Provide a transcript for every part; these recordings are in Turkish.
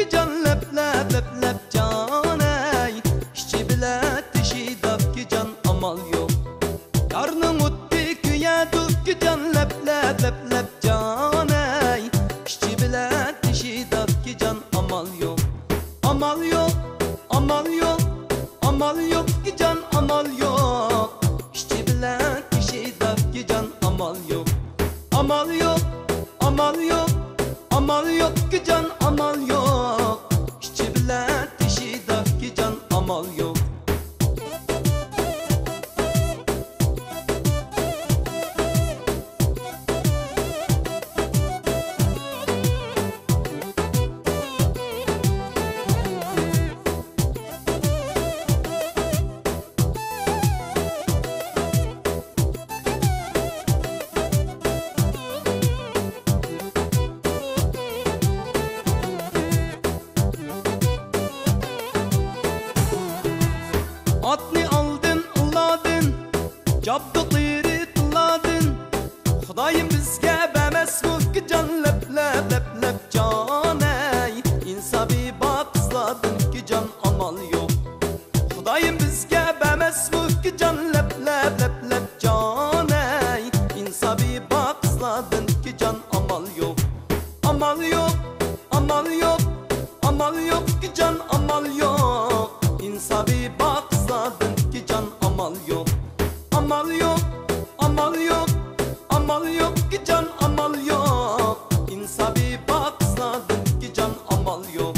ki can lep lep lep lep can ey. İşçi bile dişi dap ki can amal yok. Karnın utti küye dup ki can lep lep lep lep can ey. İşçi bile dişi dap ki can amal yok. Amal yok, amal yok, amal yok ki can amal yok. İşçi bile dişi dap ki can amal yok. Amal yok, amal yok, amal yok ki can amal yok. İşçi bile dişi dap ki can amal yok. Atni aldın, ılladın, cabdıkları tılladın. Xudayım bizge bemes bu ki can lep lep lep lep can ey. İnsabi bakızladın ki can amal yok. Xudayım bizge bemes bu ki can lep lep lep lep can ey. İnsabi bakızladın ki can amal yok. Amal yok, amal yok, amal yok ki can amal yok. İnsabi bakızladın ki can amal yok. Amal yok, amal yok, amal yok ki can amal yok. İnsabi bakızladın ki can amal yok.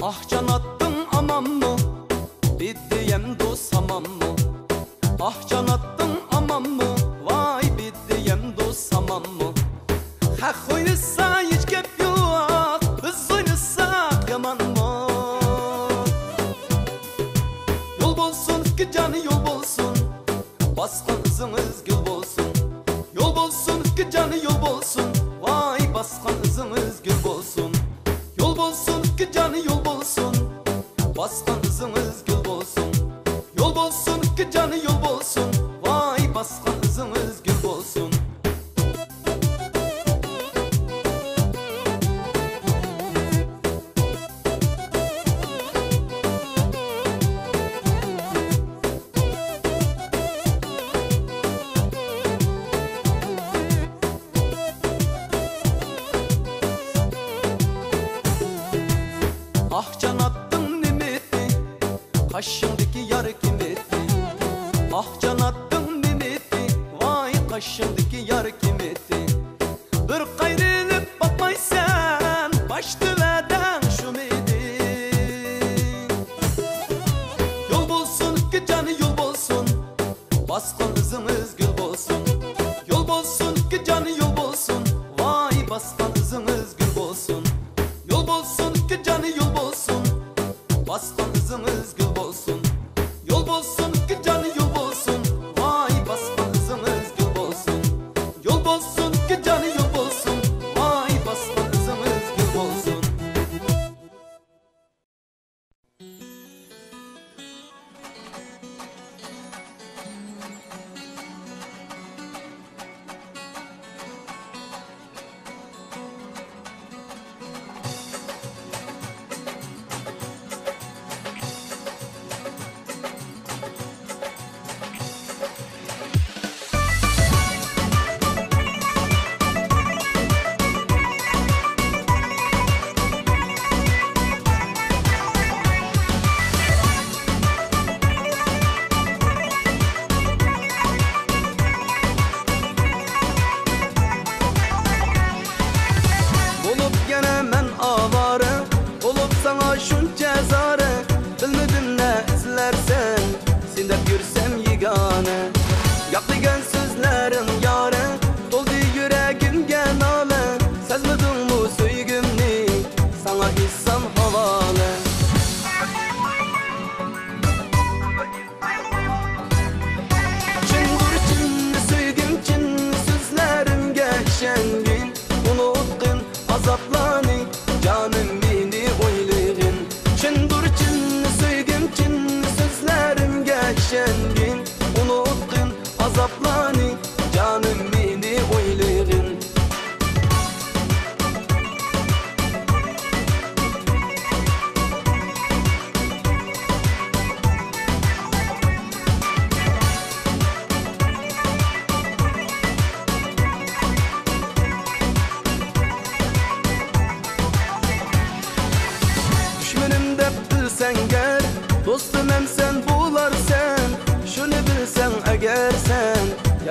Ah can attım aman mı? Biddiyem dost aman mı? Ah can attım aman mı? Vay biddiyem dost aman mı? Hak oynasa hiç gep yok. Biz oynasak yaman mı? Yol bolsun ki canı yol bolsun. Baskan ızınız gül bolsun. Yol bolsun ki canı yol bolsun. Vay baskan ızınız gül bolsun. Yol bolsun ki canı yol bolsun. Baskan ızınız gül bolsun. Yol bolsun ki canı yol bolsun. Vay baskan ızınız gül bolsun. Ah can attım nimeti, kaşındaki yar kim etti? Ah can attım nimeti, vay kaşındaki yar kim etti? Bir gayrılıp bakmaysan, baş tüveden şu miydi? Yol bolsun ki canı yol bolsun, baskan ızınız gül bolsun. Yol bolsun ki canı yol bolsun, vay baskan ızınız gül bolsun. Yol bolsun ki canı yol bolsun. Baskan ızınız gül bolsun. Yol bolsun ki canı yol bolsun. Vay baskan ızınız gül bolsun. Yol bolsun ki canı yol bolsun. Vay baskan ızınız gül bolsun.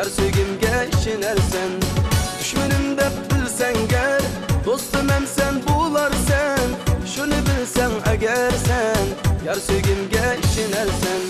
yar sevgimge işinersen. Düşmenim dep bilsen ger, dostum hem sen bularsen. Şunu bilsen eğer sen, yar sevgimge işinersen.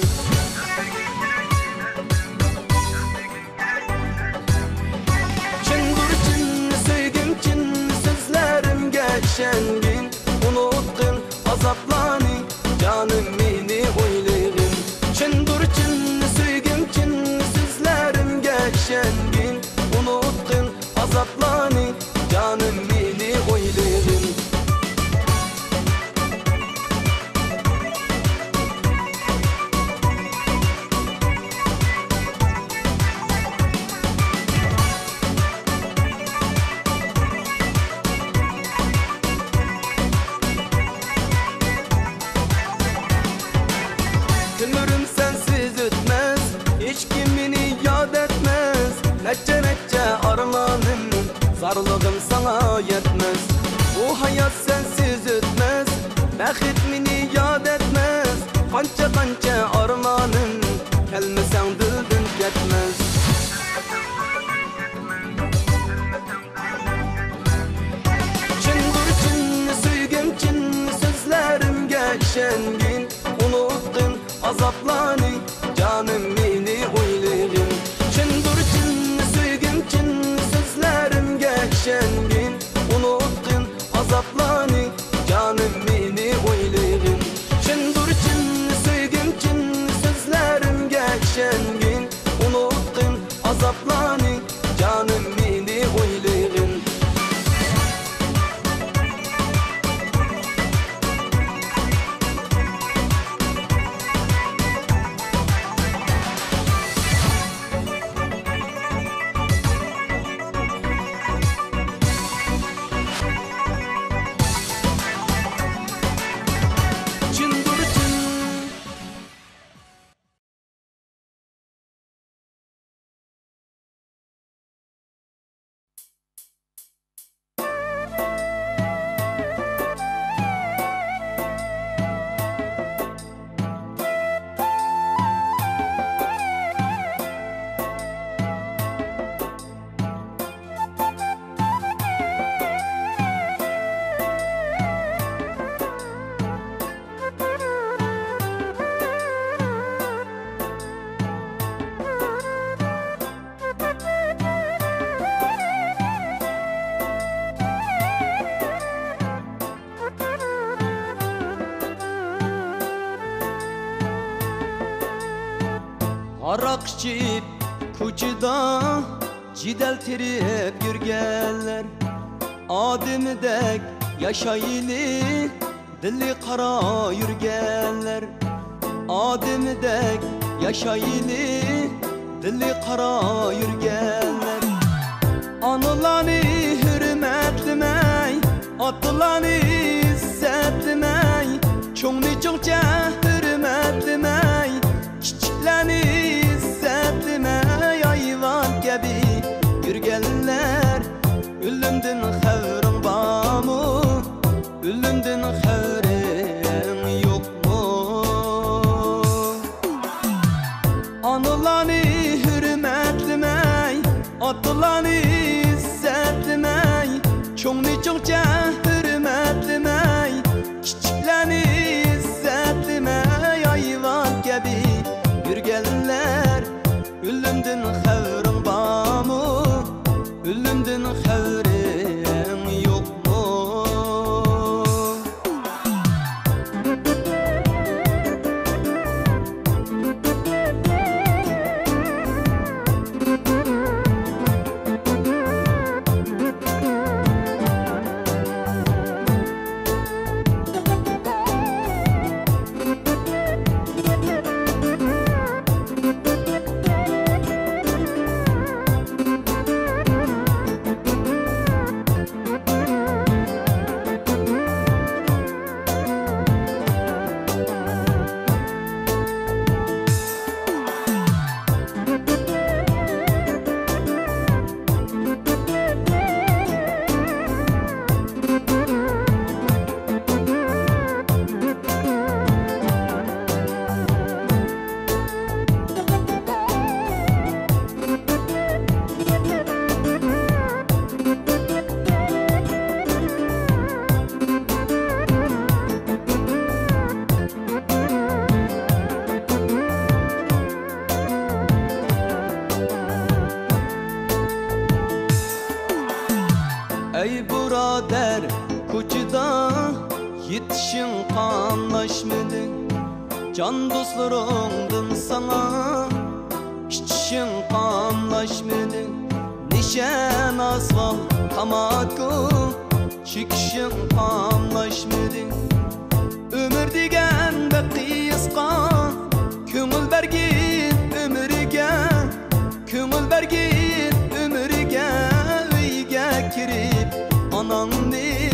Çindur çinni sevgim çinni sözlerimge işengin. Unuttun azaplani, canım meni oylayın. Çindur çinni sevgim çinni sözlerimge işengin. Unuttun azaplani, canım meni oylayın. Ömrüm sensiz ötmez, hiç kimini yad etmez. Nece nece armanım, zarlığım sana yetmez. Bu hayat sensiz ötmez, bəxit mini yad etmez. Kança kança armanım, kelmesen dildim getmez. Çindur çinni söygüm çinni sözlerimge işengin. Unuttun azaplani, canım meni oylayın. Çindur çinni söygüm çinni sözlerimge işengin. Unuttun azaplani, canım meni oylayın. Çindur çinni söygüm çinni sözlerimge işengin. Unuttun azaplani, canım meni oylayın. Arak içip koçida cidel tirip yürgenler. Ademdek yaşayılı dili kara yürgenler. Ademdek yaşayılı dili kara yürgenler. Anılarını hürmetlemey, atılarını izzetlemey. Çoğunu çokça hürmetlemey, kiçiklerini izzetlemey. Ayvan gibi yürgenler, ölümdün xevrin bağımı, ölümdün xevrin yok mu? Anılarını hürmetlemey, atılarını izzetlemey. Çoğunu çokça hürmetlemey, kiçiklerini izzetlemey. Ayvan gibi yürgenler, ölümdün xevrin bağımı, ölümdün xevrin yok mu? Ey burader koçida yetişin kanlaşmadı. Can dostlarımdın sana içişin kanlaşmadı. Nişan asfal tamakı çekişin kanlaşmadı. Ömür degen de kıyısqa köngül bergin ömürge, köngül bergin ömürge. Uyga kirip ananni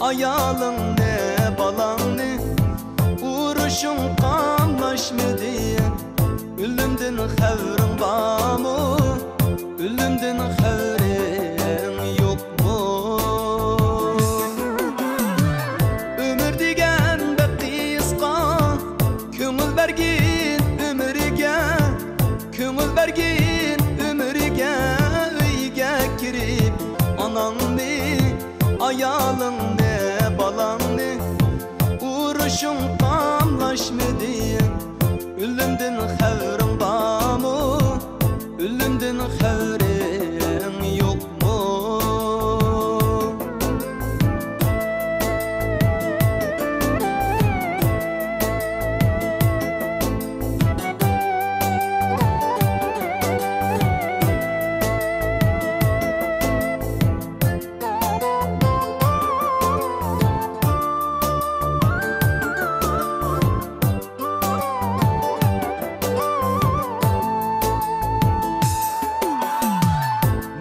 ayalınni balanni uruşun kanlaşmadı. Ölümdün xavrin barmı, ölümdün xavrin yok mu? Ömür degen bir kısqa köngül bergin ömürge, köngül bergin ömürge. Uyga kirip ananni ayalınni balanni uruşun kanlaşmadı. Ölümdün xavrin barmı, ölümdün xavrin yok mu?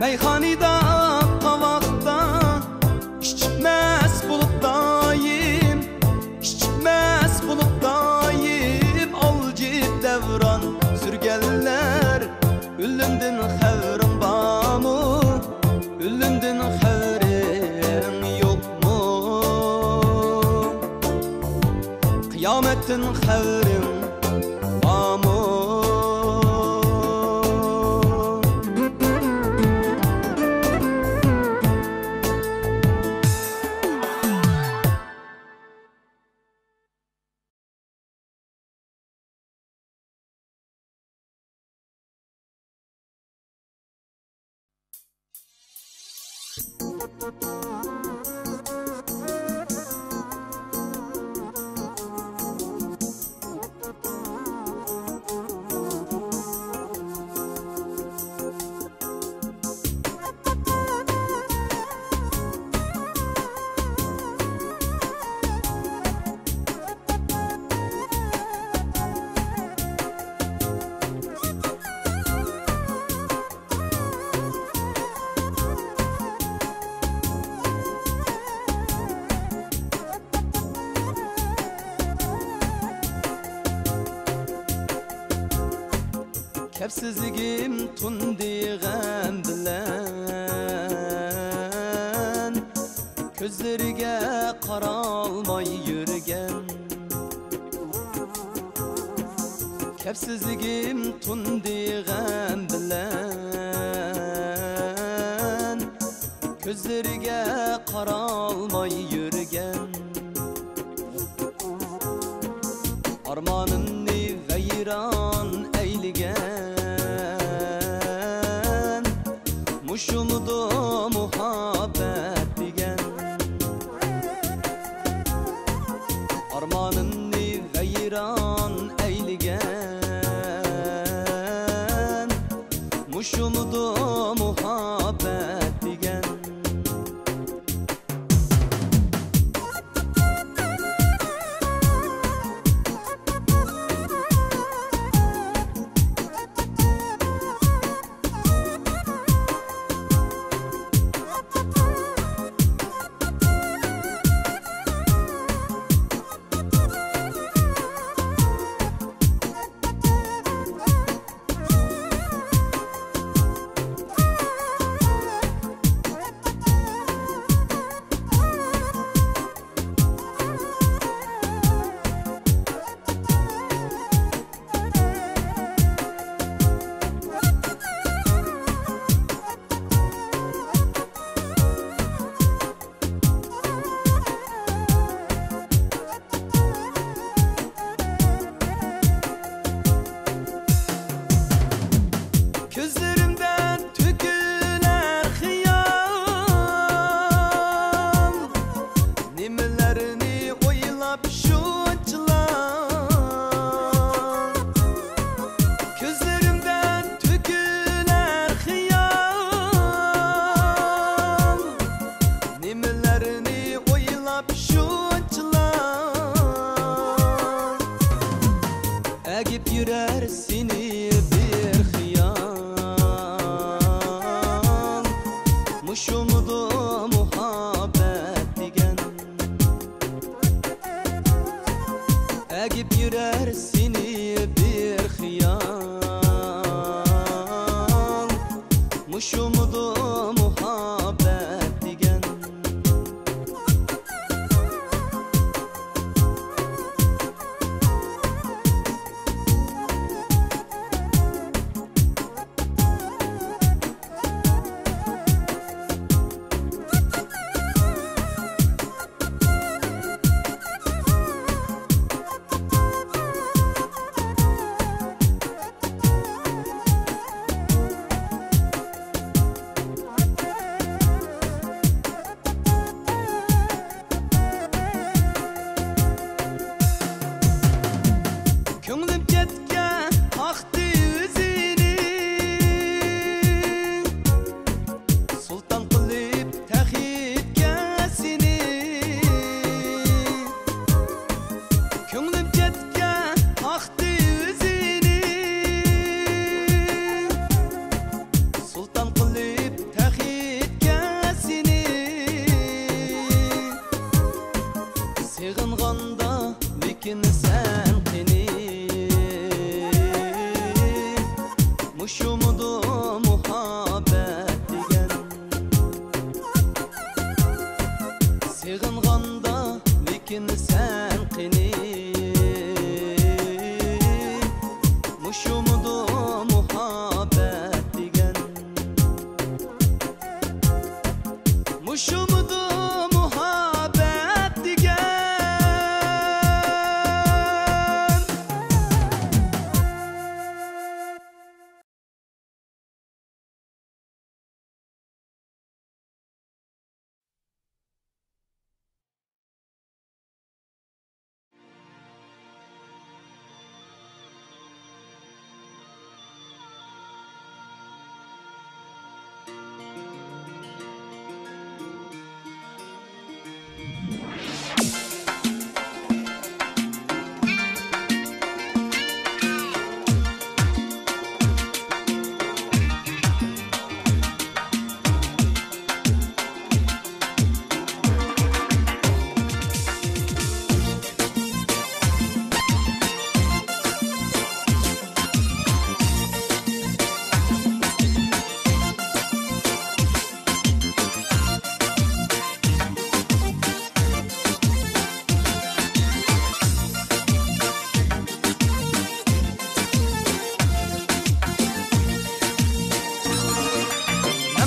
Meyhanida kavakta içmez buluttayım, içmez buluttayım. Alcı devran sürgeller ölümdün xavrin barmı, ölümdün xavrin yok mu? Kıyametin xavrin barmı? Kepsizligim tundi gam bilen Közleriga qaralmay yürgen. Kepsizligim tundi gam bilen Közleriga qaralmay yürgen. Armanimni vayron eyligen Muşumudu muhabbet degen. Armanimni vayron eyligen Muşumudu muhabbet degen. Muşumudu muhabbet digen Egip yürər seni bir xiyal Muşumudu muhabbet digen Könglim ketken aktı yüzini Sultan kılıp tehip kesini Könglim ketken aktı yüzini Sultan kılıp tehip kesini Sığınganda lekin sen qini Muşumudu muhabbet digen Sığınganda lekin sen qini Muşumudu muhabbet digen Muşumudu muhabbet digen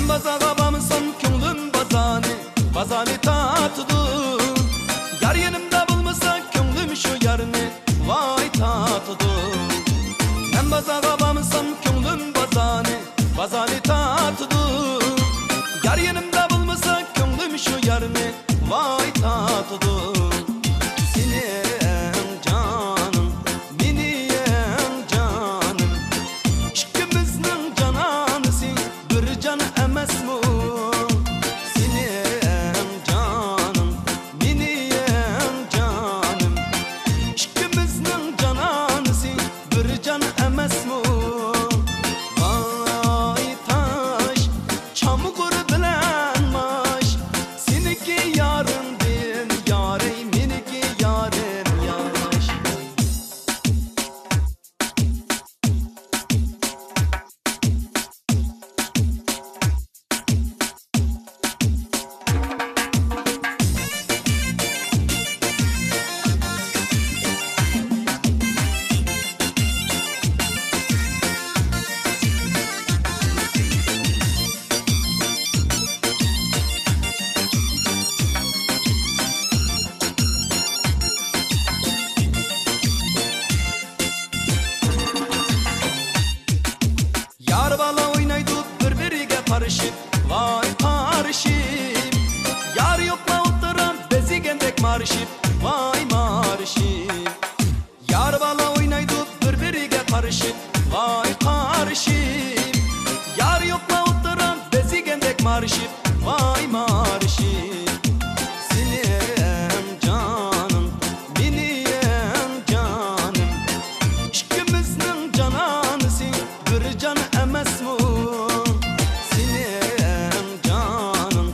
Bazaga bamsam könglim bazani tatdı Yar yanımda bulmasa könglim şu yarını vay tatdı Ben bazaga bamsam könglim bazani tatdı Yar yanımda bulmasa könglim şu yarını vay tatdı Senin canım, benim canım İkimizning cananısın bir can emasmi Senin canım, benim canım İkimizning cananısın bir can emasmi Vay taş, çamur bilenmiş Seniki yarın din, yarey meniki yarın yaş Yar bala oynaydı birbiriga qarışıp Vay qarışıp Yar yokla oturan bezigendek marışıp Vay marışıp Yar bala oynaydı birbiriga qarışıp Vay qarışıp Yar yokla oturan bezigendek marışıp Vay marışıp Senin canım, benim canım İkimizning cananısın bir can emasmi Senin canım,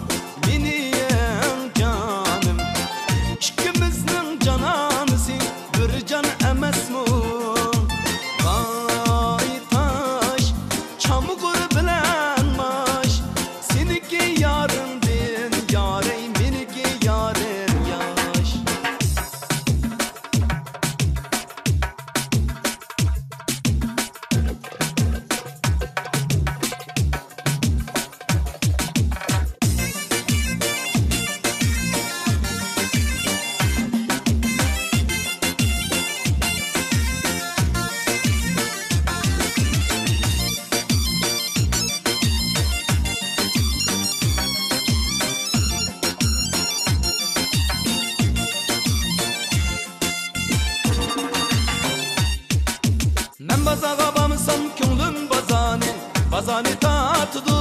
bazani tatdı.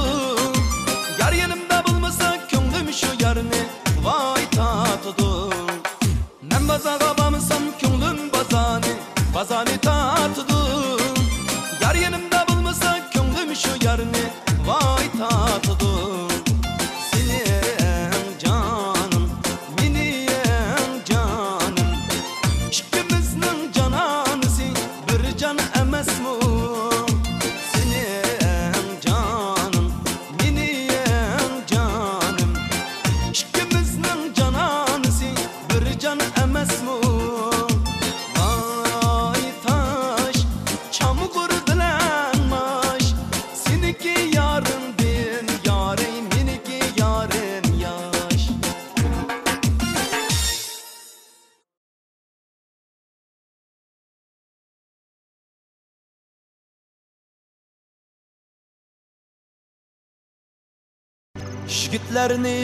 Yar yanımda bulmasa könglim şu yarını vay tatdı. Men bazaga bamsam könglim bazani tatdı. Yar yanımda bulmasa könglim şu yarını vay tatdı. Senin canım, benim canım, ikimizning cananısı bir can emasmi? Senin canım, benim canım, ikimizning cananısı bir can emasmi? Vay taş, çamur dilenmiş, seniki yarın bir yarım, meniki yarım yaş. Yigitlarni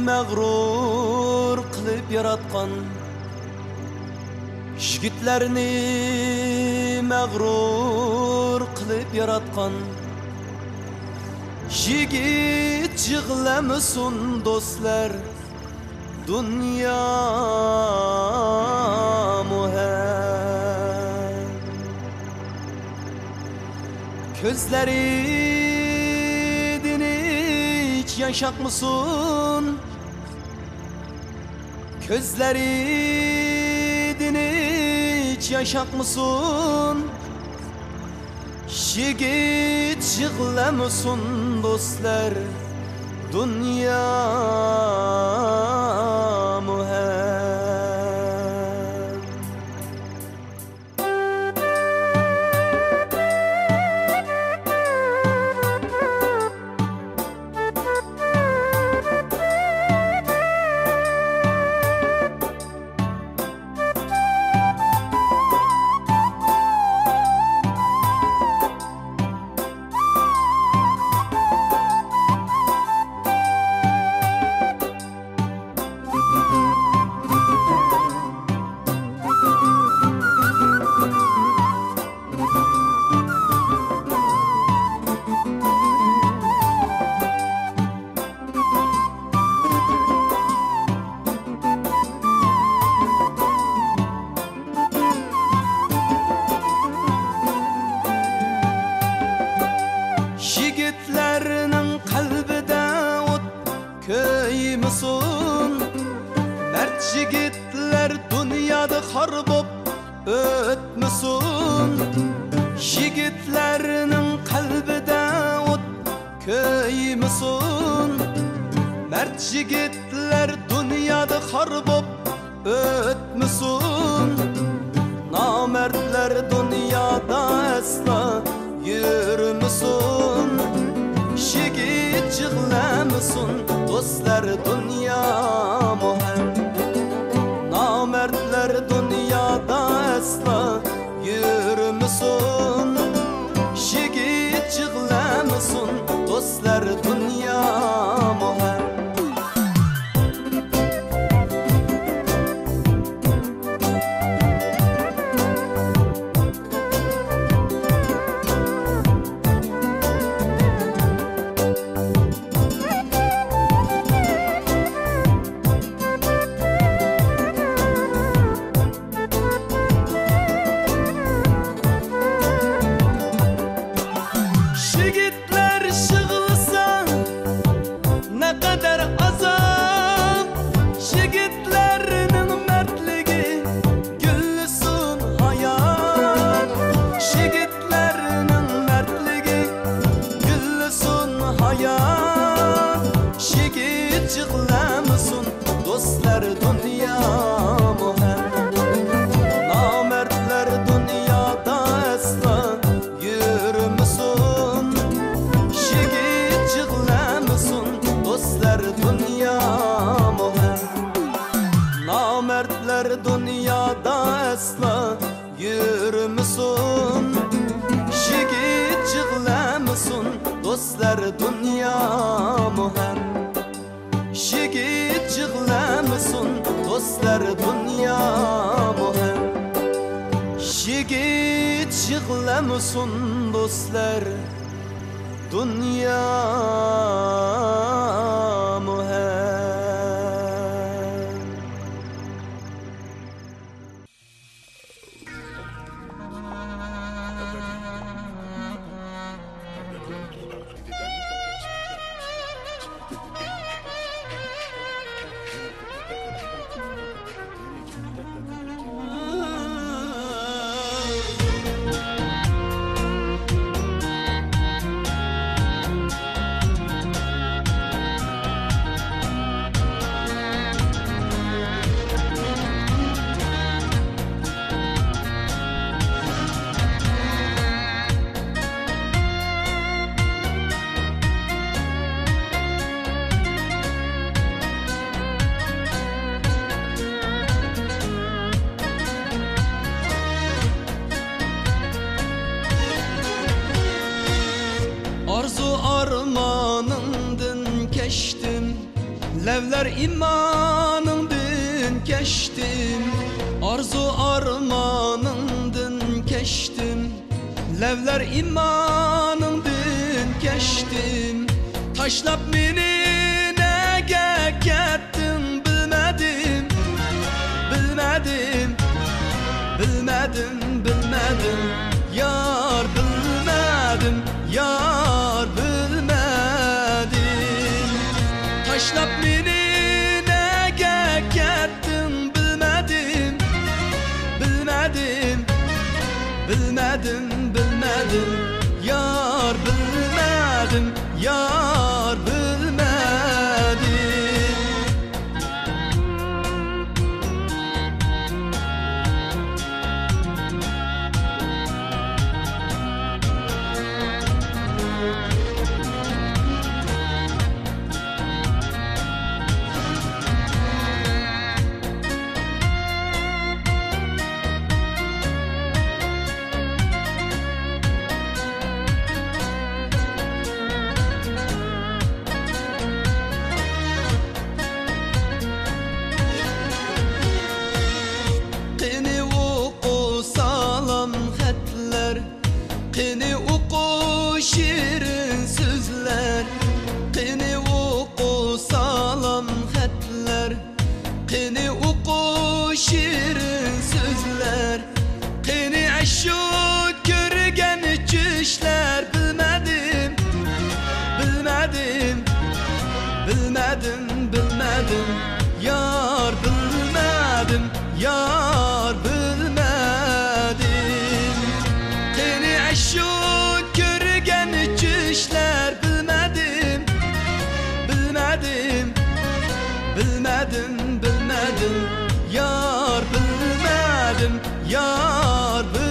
mag'rur qilib yaratgan, yigitlarni mag'rur qilib yaratgan, yigit yig'lamasin do'stlar, dunyo muhim. Ko'zlaridin hiç yaşakmısın? Ko'zlaridin hiç yaşakmısın? Yigit yig'lamasin do'stlar, dunyo muhim. Yigitlarning qalbida o't ko'ymasin, mard yigitlar dunyoda xor bo'lib o'tmasin. Yigitlarning qalbida o't ko'ymasin, mard yigitlar dunyoda xor bo'lib o'tmasin. Namerdler dunyoda asla yürümüsün, yigit yig'lamasin do'stlar, dunyo muhim. Namerdler dunyoda asla yürümüsün, yigit yig'lamasin do'stlar, dunyo muhim. Yigitlar yig'lasa ne kadar azap, yigitlarning mardligi gulsun hayot, yigitlarning mardligi gulsun hayot. Yigit yig'lamasin do'stlar, dunyo muhim. Namardlar dunyoda asla yürümüsün, yigit yig'lamasin do'stlar, dunyo muhim. Namardlar dunyoda asla yürümüsün, yigit yig'lamasin do'stlar, dunyo muhim. Yigit yig'lamasin do'stlar, dunyo muhim. Yigit yig'lamasin do'stlar, dünya muhem. Arzu armanındın keştim, levler imanındın keştim. Arzu armanındın keştim, levler imanındın keştim. Taşlap beni nege kettin bilmedim, bilmedim, bilmedim, bilmedim. Yar bilmedim, yar bilmedim. Taşlap beni nege kettin bilmedim, bilmedim, bilmedim, bilmedim. Yar bilmedim, yar bilmedim. Qini uqu salam xətlər, qini uqu şirin sözlər. Qini uqu salam xətlər, qini uqu şirin sözlər. Qini əşu görgən çüşlər bilmədim, bilmədim, bilmədim, bilmədim. Yar bilmədim, yar bilmedim. Qini əşu görgən çüşlər bilmedim, bilmedim, bilmedim, bilmedim. Yar bilmedim, yar bilmedim.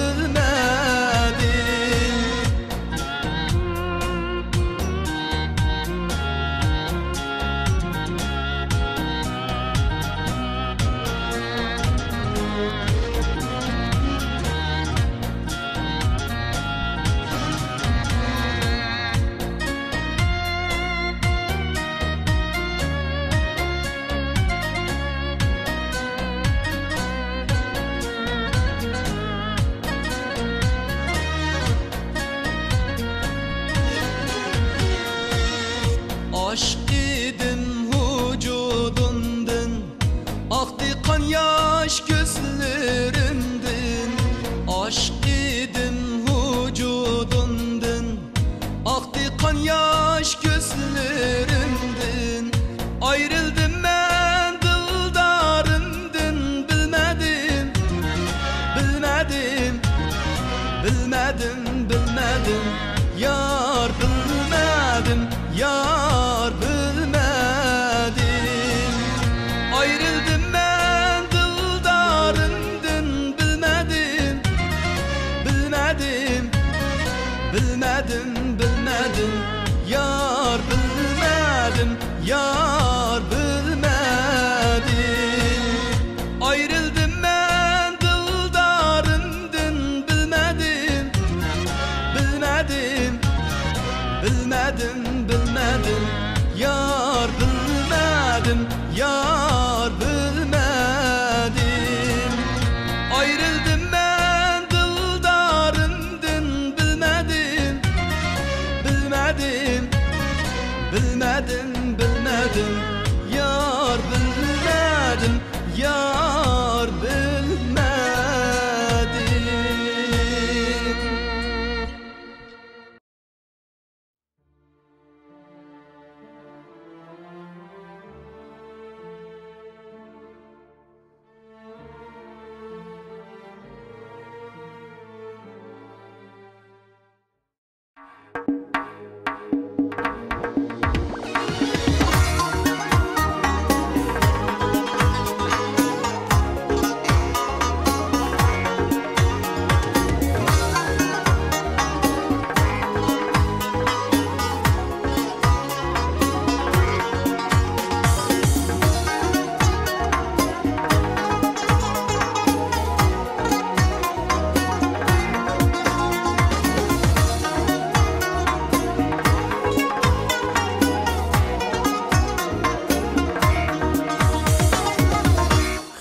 Aşk idim vücudundun, aktı kan yaş gözlerimdin. Aşk idim vücudundun, aktı kan yaş gözlerimdin. Ayrıldım ben dıldarımdın, bilmedim, bilmedim, bilmedim, bilmedim. Yar bilmedim, yar bilmedim. Ayrıldım ben dıldarımdın, bilmedim, bilmedim, bilmedim, bilmedim. Yar bilmedim, yar bilmedim. yar bilmedim, yar bilmedim.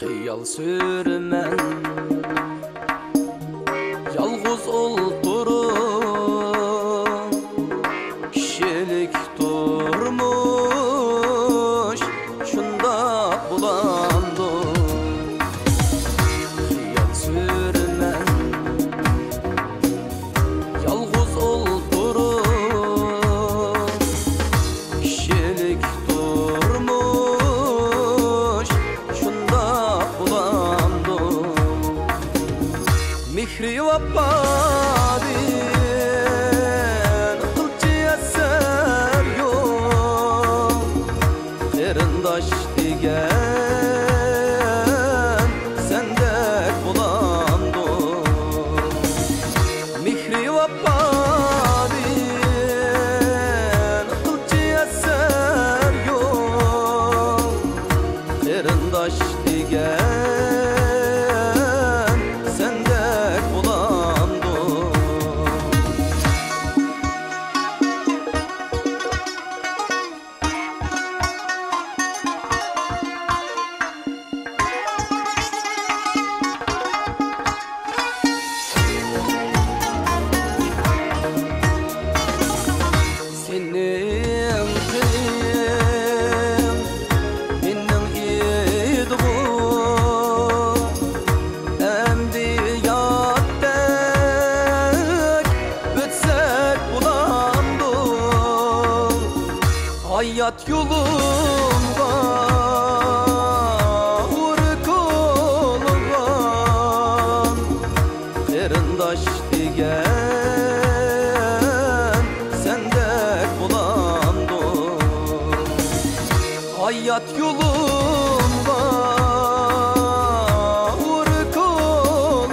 Xiyal sürmen yalğız olturup kişilik durmuş şunda bulandı. Xiyal sürmen yalğız olturup kişilik durmuş şunda bulandı. Mihri vappadin kılçı eser yok, erindaş digen sendek bulandı. Mihri vappadin kılçı eser yok, erindaş digen sendek bulandı. Senin kıyım benim iyiydi bu, emdi yattık bütsek bulandı. Hayat yolumda urkulgan erindaş digen sendek bulandı. Hayat yolumda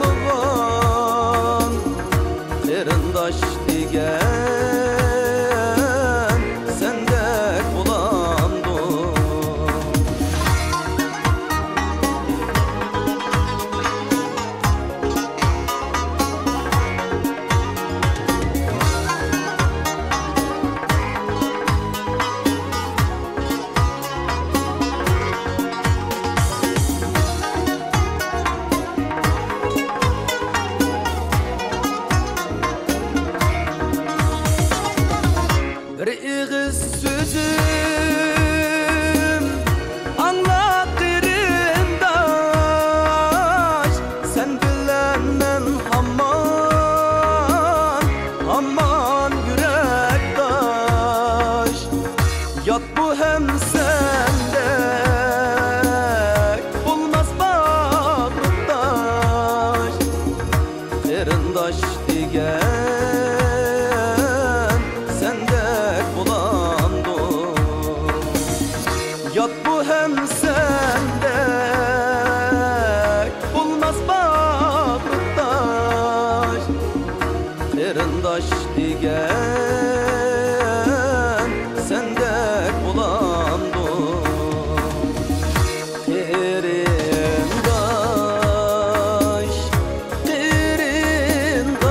urkulgan erindaş digen sendek bulandı. Bir ağız sözüm anlatırındaş, sen bilen men hamman, hamman yürektaş. Yat bu hem sendek bulmaz bağırdaş, erindaş digen sendek bulandı. Yat bu hem sendek bulmaz bağırdaş, erindaş digen sendek bulandı. Erindaş, erindaş,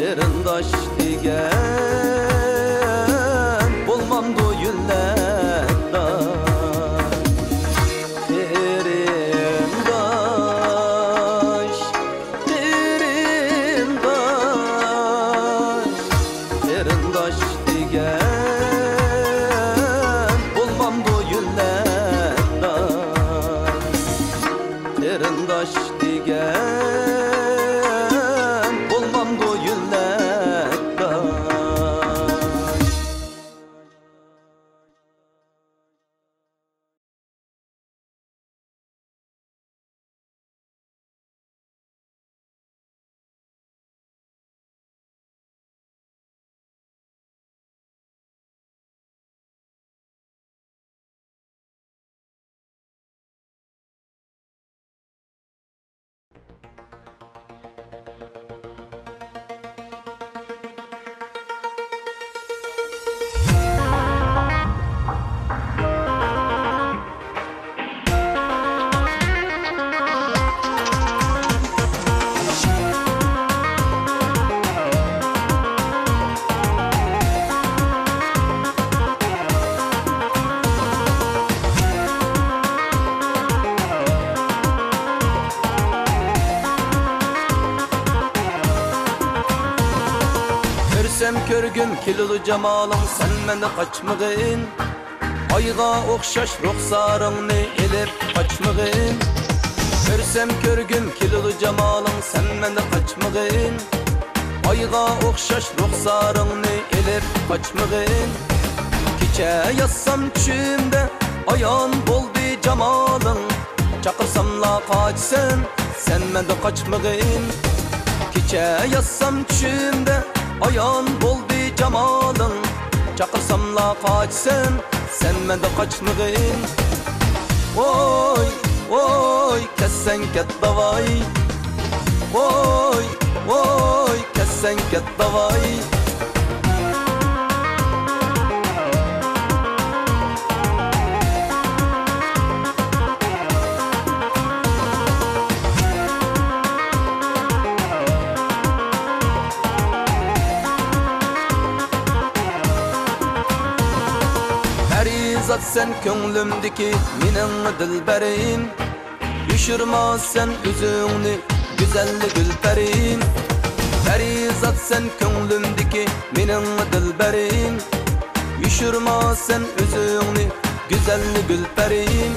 erindaş digen bulmamdı yüllektaş. körgüm kilulu camaling sen mende kaçmagın. Ayga okşaş ruhsarыңны elip kaçmagın. Görsem körgüm kilulu camaling sen mende kaçmagın. Ayga okşaş ruhsarыңны elip kaçmagın. Kecha yassam tushimda ayon bo'ldi jamaling. Chaqirsam qochsan sen menda qochmagin. Kecha yassam tushimda ayon bo'ldi jamaling. Chaqirsam qochsan sen menda qochmagin. Oy oy kasan ket davay. Oy oy kasan ket davay. Zat sen könglimdeki mening dilberim. Düşürma sen üzüngni güzelli gülperim. Ferizat sen könglimdeki mening dilberim. Düşürma sen üzüngni güzelli gülperim.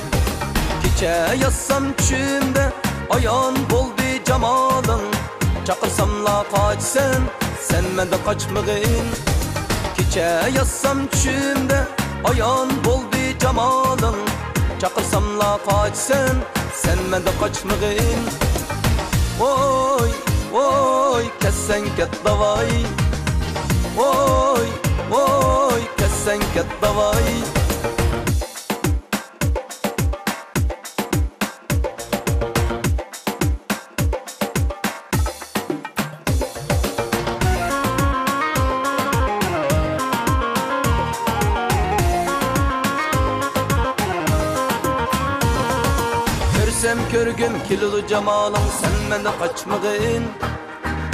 Kecha yassam tushimda ayon bo'ldi jamaling. Chaqirsam qochsan sen menda qochmagin. Kecha yassam tushimda ayon bo'ldi jamaling. Chaqirsam qochsan sen menda qochmagin. Oy oy kasan ket davay. Oy oy kasan ket davay. Görsem körgüm kilulu camaling sen mende kaçmagın.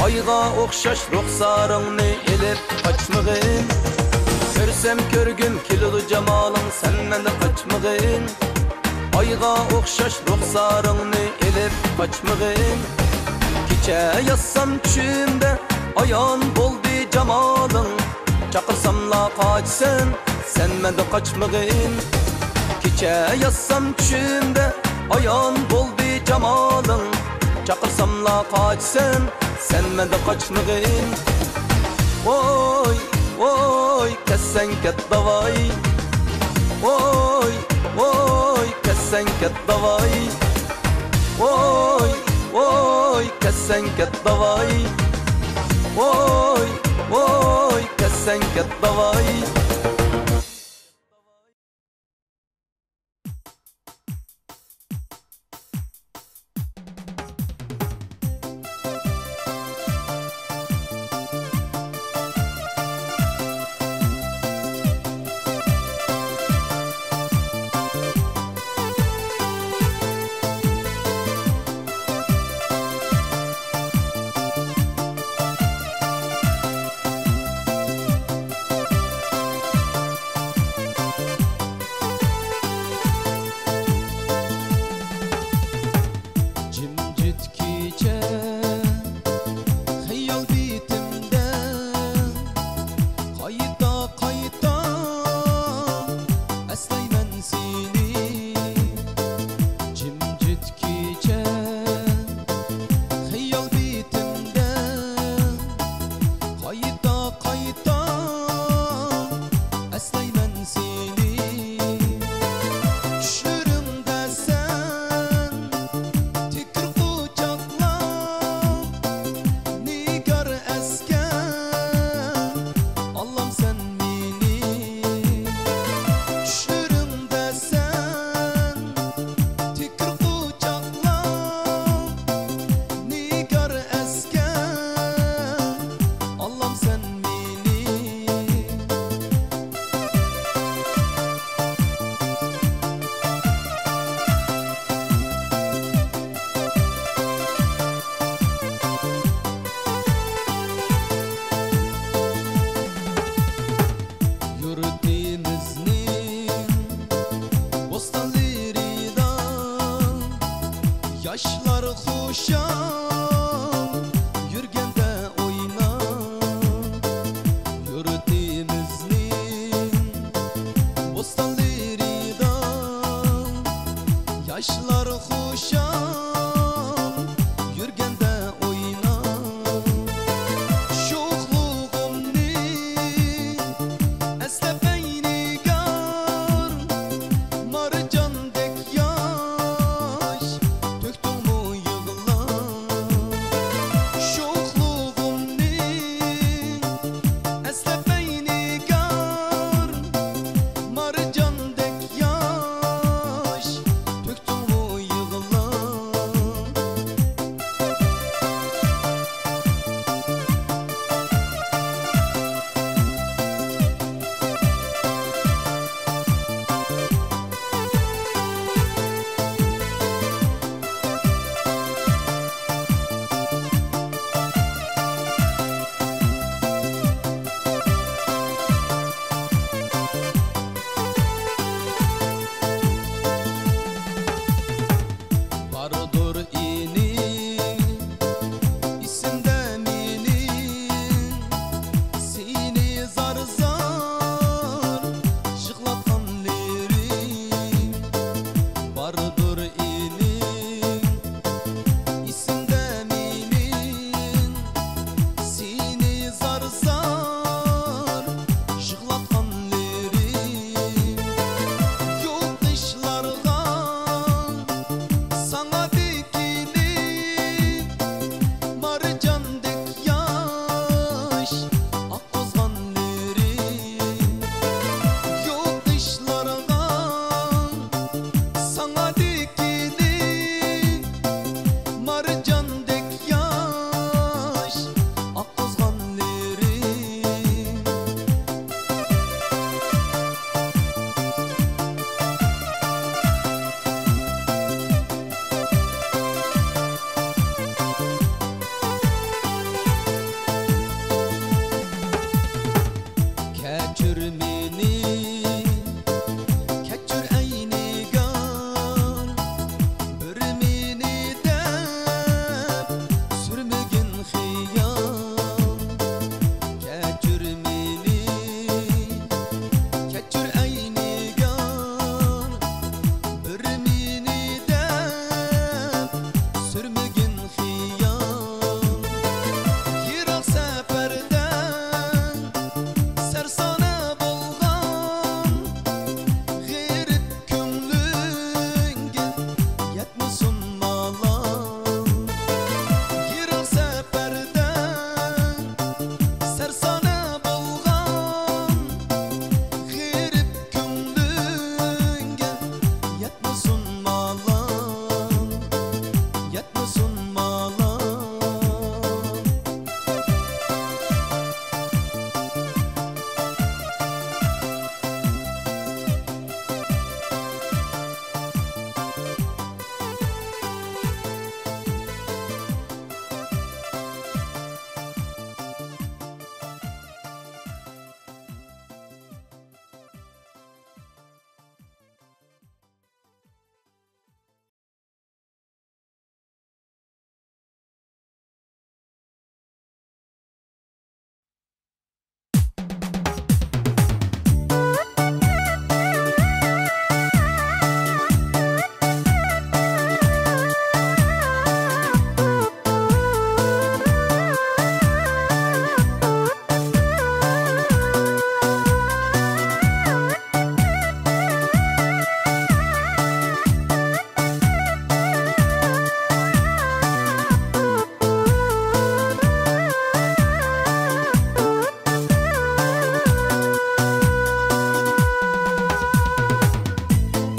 Ayga okşaş ruhsarыңны elip kaçmagın. Görsem körgüm kilulu camaling sen mende kaçmagın. Ayga okşaş ruhsarыңны elip kaçmagın. Kecha yassam tushimda ayon bo'ldi jamaling. Chaqirsam qochsan sen mende qochmagin. Kecha yassam tushimda ayon bo'ldi jamaling. Chaqirsam qochsan sen menda qochmagin. Oy oy kasan ket davay. Oy oy kasan ket davay. Oy oy kasan ket davay. Oy oy kasan ket davay.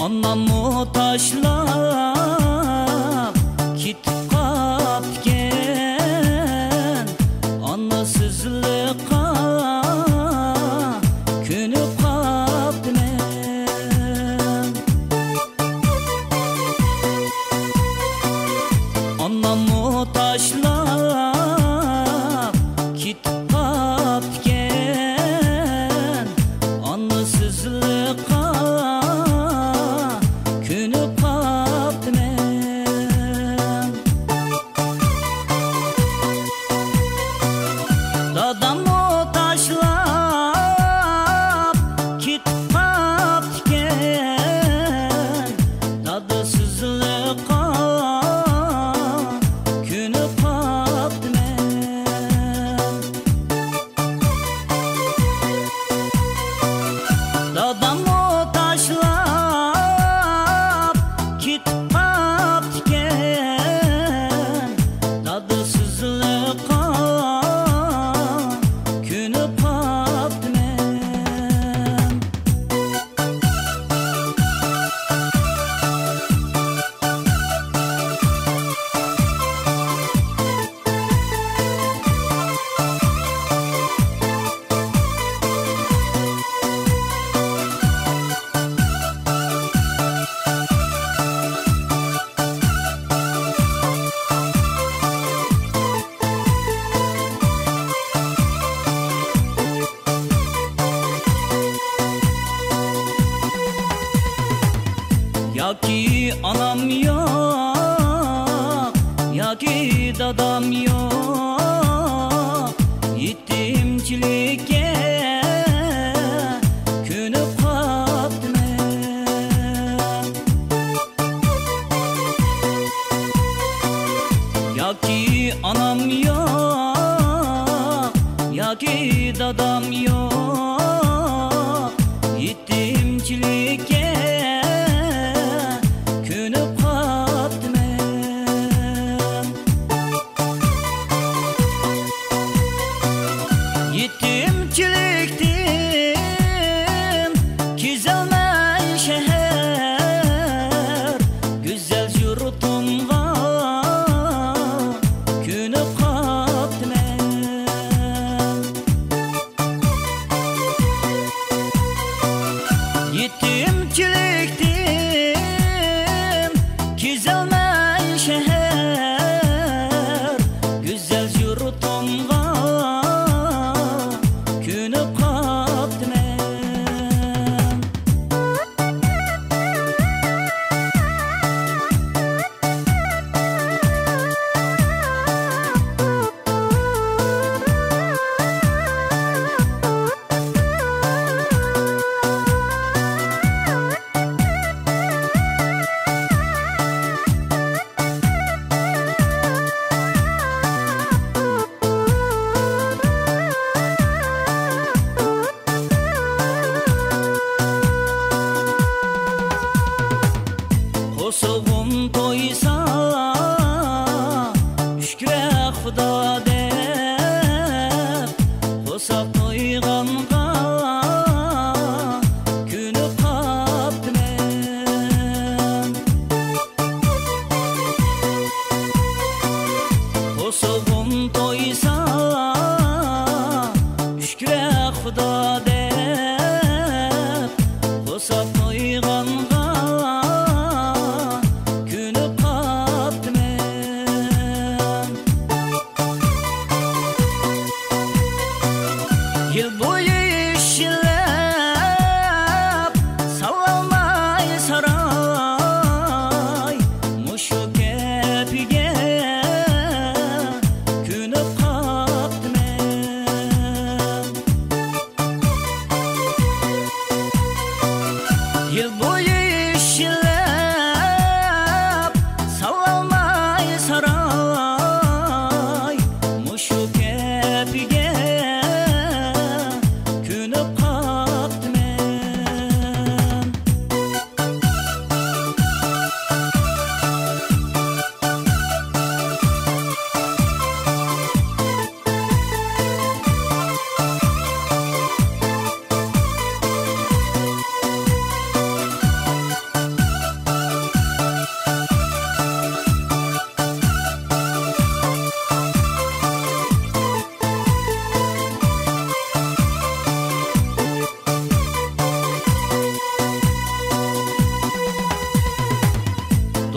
Anamı taşlap kitip kapken anasızlığa könüp kaptım Anamı taşlap kitip kapken anasızlığa könüp kaptım Dadamı taşlap kitip kapken dadısızlığa könüp kaptım Dadamı taşlap kitip kapken dadısızlığa könüp kaptım Ya ki anam yok, ya ki dadam yok Yetimçilikке könüp kaptım Ya ki anam yok, ya ki dadam yok Yetimçilikке könüp kaptım Yetimçiliktim güzelmen şehir Güzel yurtumga könüp kaptım Yetimçiliktim güzelmen şehir Güzel yurtumga könüp kaptım Kosoğum toysa şükre Xuda dep Kosaq toyğanğa könüp kaptım Kosoğum toysa şükre Xuda dep Kosaq toyğanğa könüp kaptım Yıl boyu işlep sallamay saray Muşu kepige könüp kaptım Yıl boyu işlep sallamay saray Muşu kepige könüp kaptım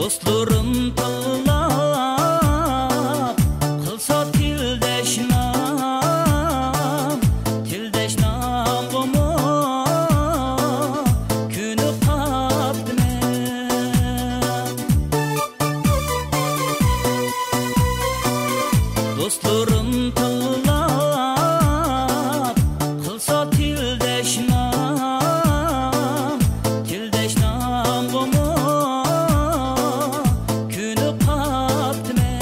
Dostlarım tallap kılsa tildeşnam Tildeşnam gomo Günü kapdime Dostlarım tallap kılsa tildeşnam Tildeşnam gomo Günü kapdime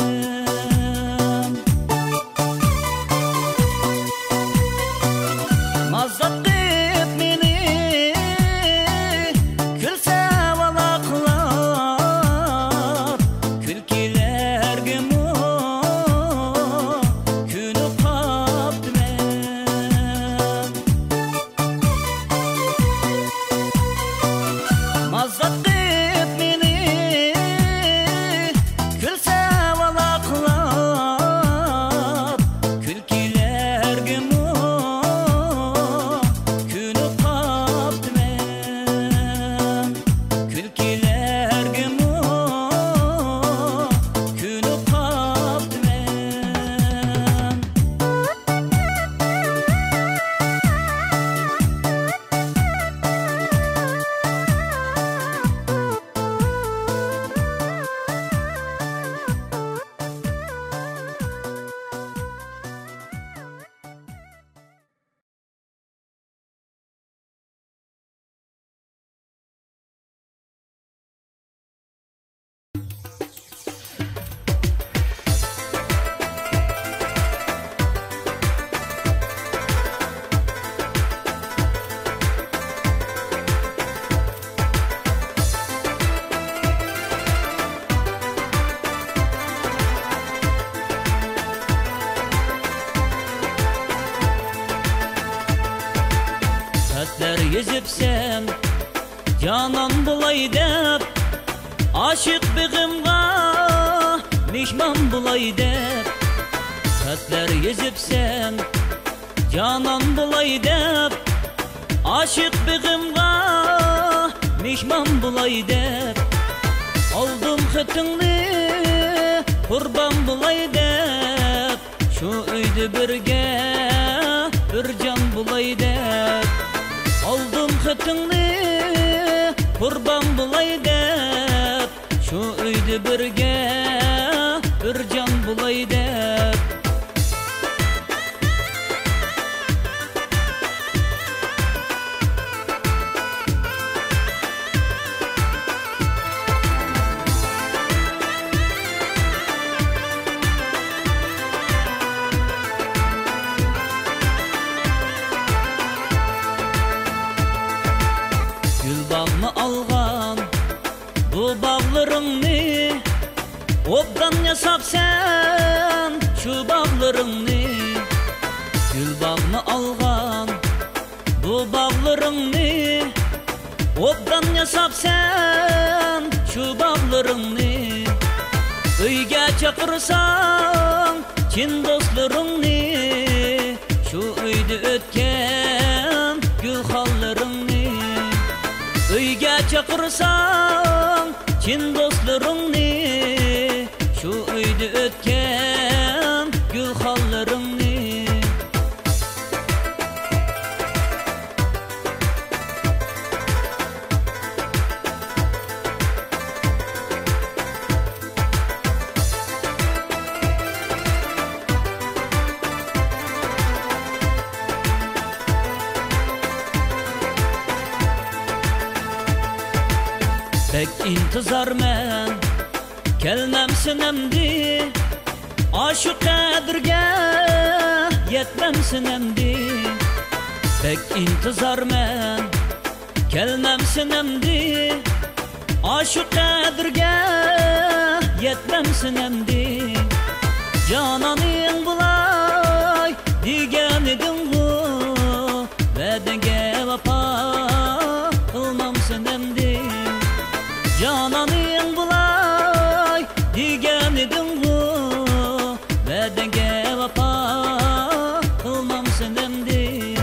Mazzat qip meni Külse valaqlar Külkilerge mo Günü kapdime Mazzat qip meni Külse valaqlar Külkilerge mo Günü kapdime Külkilerge mo Günü kapdime Xatlar yezipsem Canan bulay dep Aşık begimga Mishman bulay dep Xatlar yezipsem Canan bulay dep Aşık begimga Mishman bulay dep Aldım xatыңni Qurban bulay dep Şu uydu birge Bir can bulay dep Aldım xatыңni Qurban bulay dep Şu uydu birge Bir can bulay dep Gülbağımı algan Bu bağlarını Obdan yasap sen Şu bağlarını Gülbağımı algan Bu bağlarını Obdan yasap sen Şu bağlarını Uyga çakırsan Çin dostlarını Şu uydu ötken Gül hallarını Uyga çakırsan Çin dostlarını Şu uydu ötken Gül hallarını Pek intizar men Kelmemsin emdi Aşık kadirge Yetmemsin emdi Pek intizar men Kelmemsin emdi Aşık kadirge Yetmemsin emdi Cananın bulay Digen edin bu Vedenge vapa Kılmamsın emdi Cananın bulay Digen edin bu Vedenge vapa Kılmamsın emdi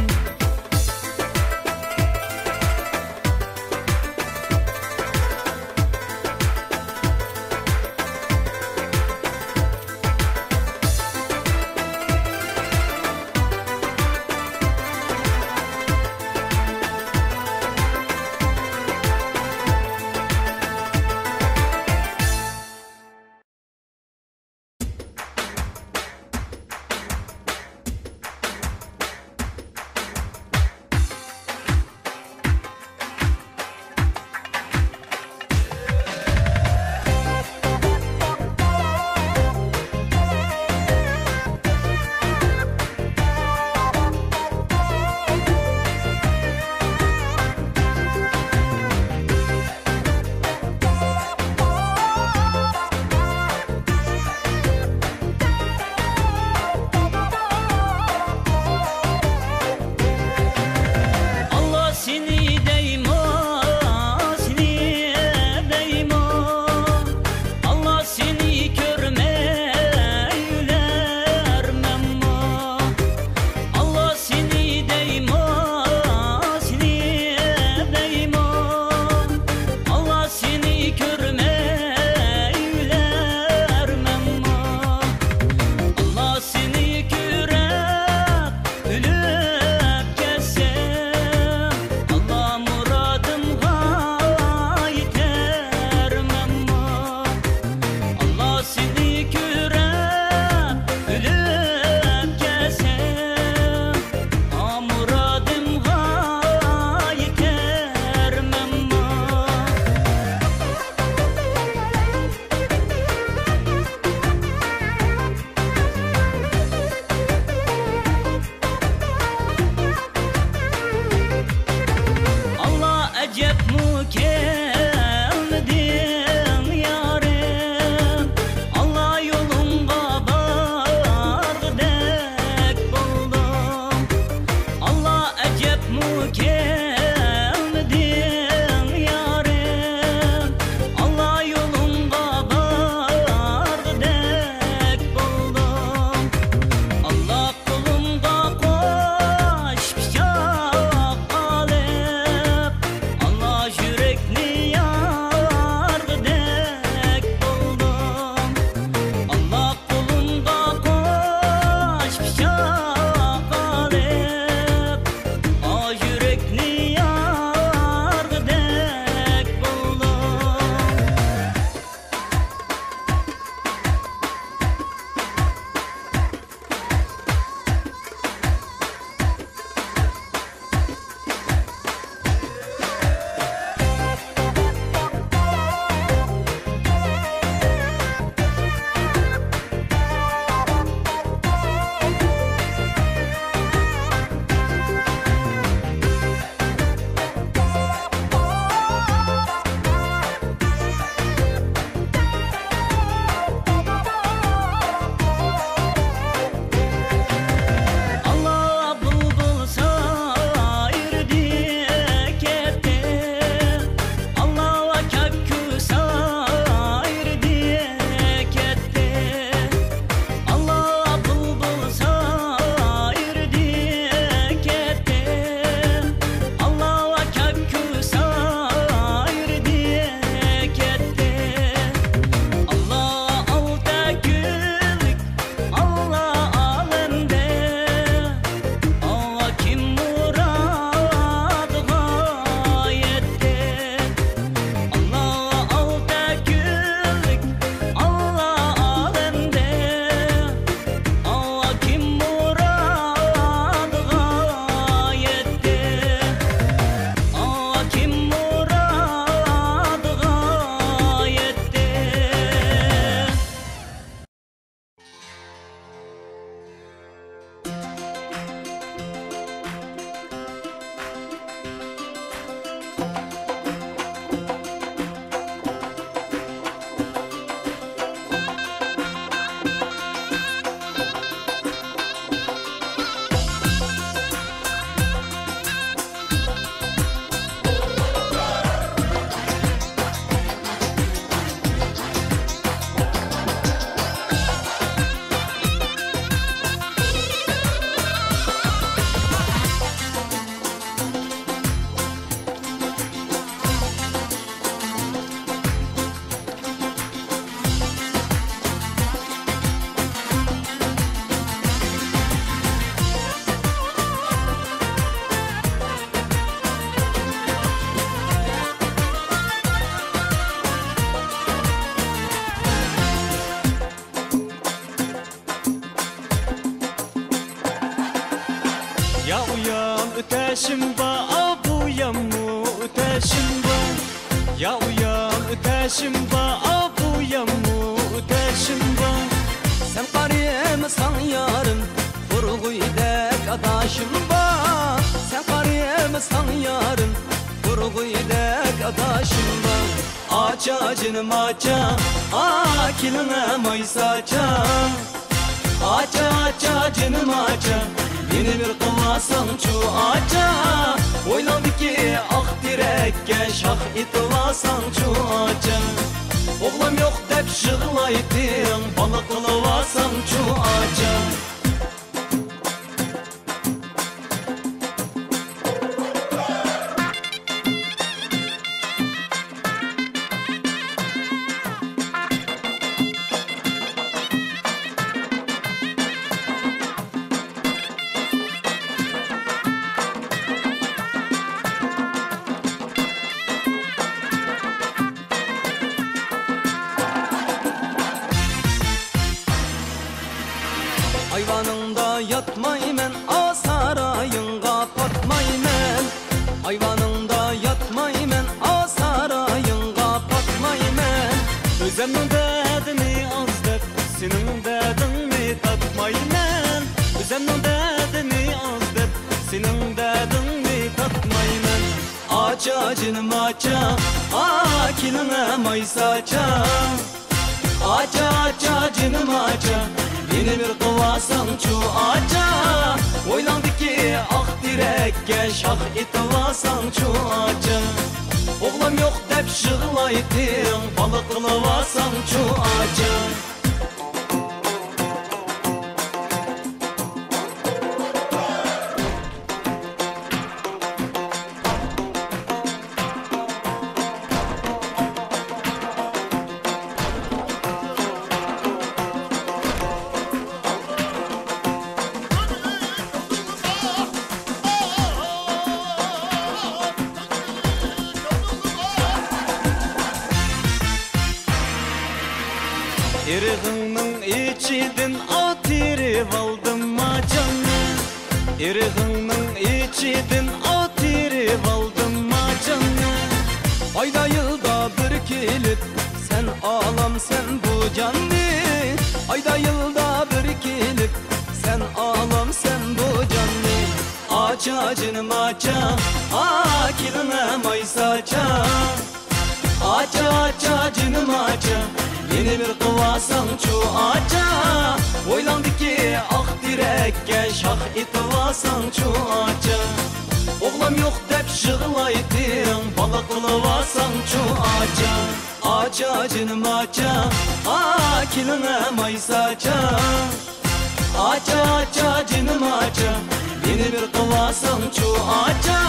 öteşim ba, bu yamu öteşim ba. Ya uyan öteşim ba, bu yamu öteşim ba. Sen qarıyemsan yarım, vurğuydek adaşım ba. Sen qarıyemsan yarım, vurğuydek adaşım ba. Aça canım aça, akiline maysaça. Aça canım aça, yeni bir kılasan şu aça. Oylandı ki ah direkke şah itilasan şu aça. Oğlum yok dep şığılaydın, balık kılıvasan şu aça. Ayvanında yatmaymen, sarayınga patmaymen. Ayvanında yatmaymen, sarayınga patmaymen. Özümün derdini az dep, senin derdini tatmaymen. Özümün derdini az dep, senin derdini tatmaymen. Aça canım aça, akiline maysaça. Aça canım aça, yeni bir kılasan şu aça. Oylandı ki ah direkke şah itilasan şu aça. Oğlum yok dep şığılaydın, balık kılıvasan şu aça. Irığının içidin atirip aldım macanı. Irığının içidin atirip aldım macanı. Ayda yılda bir kilip sen ağlam sen bu canlı. Ayda yılda bir kilip sen ağlam sen bu canlı. Aça canım aça, akiline maysaça. Aça canım aça, yeni bir kılasan şu aça. Oylandı ki ah direkke şah itilasan şu aça. Oğlum yok dep şığılaydın, balık kılıvasan şu aça. Aça canım aça, akiline maysaça. Aça canım aça, yeni bir kılasan şu aça.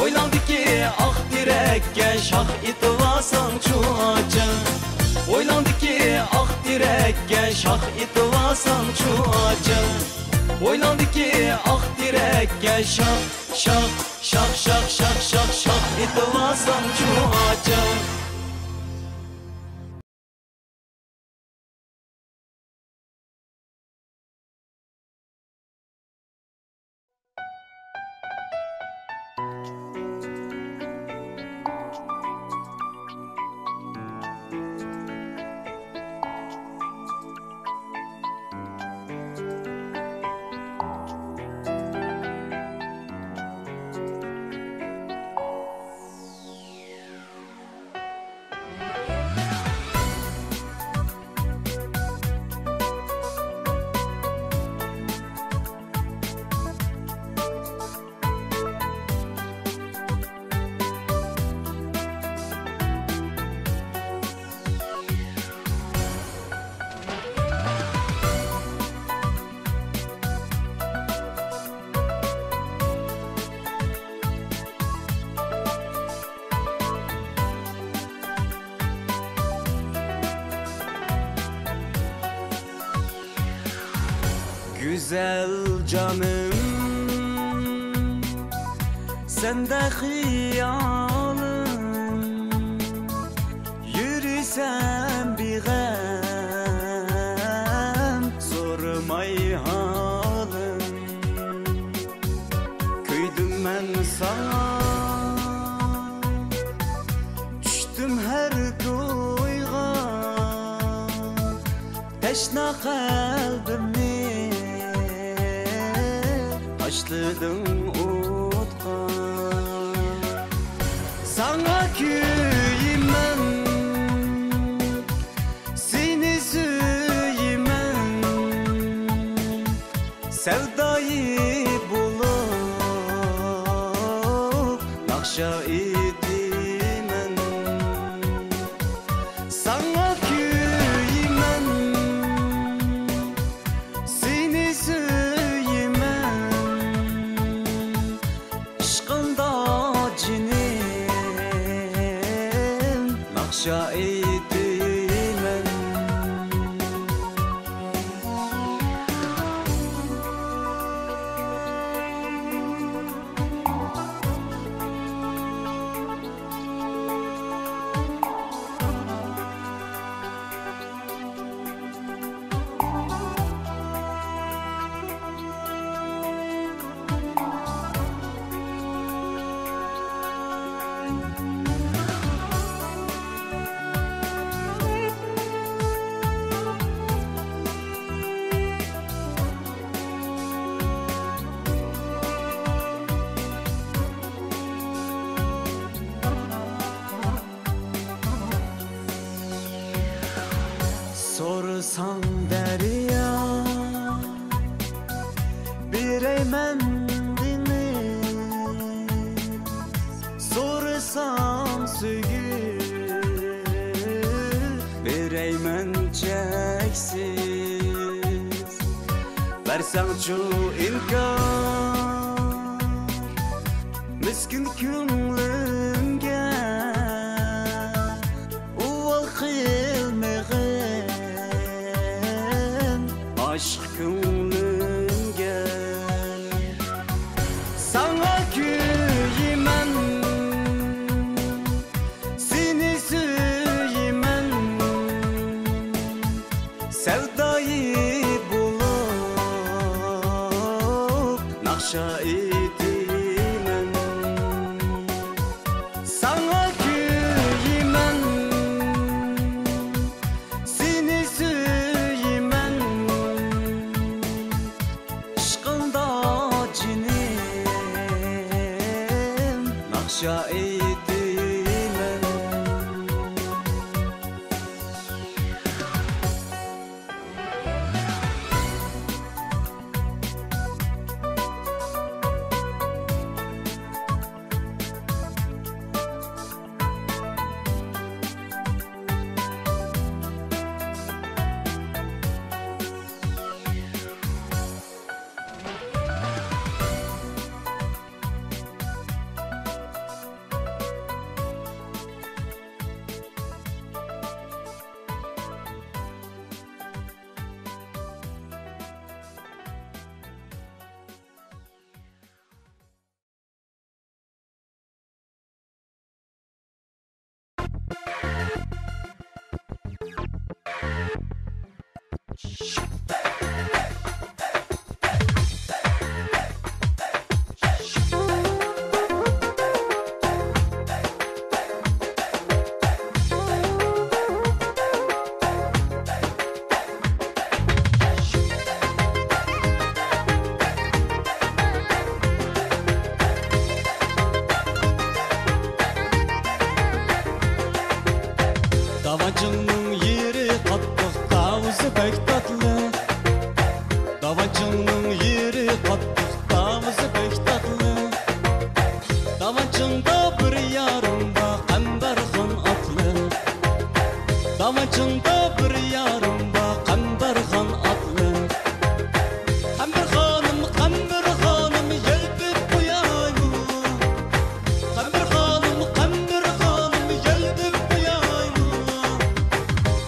Oylandı ki ah direkke şah itilasan şu aça. Oylandı ki ah direkke şah itilasan şu aça. Oylandı ki ah direkke şah itilasan şu aça. Güzel canım, sende hıyalım. Yürüsem bir gem, sormay halım. Köydüm ben To'kdim her ko'yga Teşna kalbimni Taşladım o'tqa Sana kuyman Seni suyman Sevdayı bulup Nakşa edimen Sana kuyman Seni suyman Işkında cinim Nakşa edimen Sorsam derya Bireymen deniz Sorsam söygü Bireymen çeksiz Versem şu inkar Miskin kümlümge Uval kılmığın Aşk kümlümge Sana kuyman Seni suyman Sevdayı bulup Nakşa edimen Sana kuyman Seni suyman Işkında cinim Nakşa edimen Davacının yeri kattık tavuzu pek tatlı Davacının yeri kattık tavuzu pek tatlı Davacında bir yarım bak Emberhan atlı Davacında bir yarım bak Emberhan atlı Emberhanım yelpip uyayım Emberhanım yelpip uyayım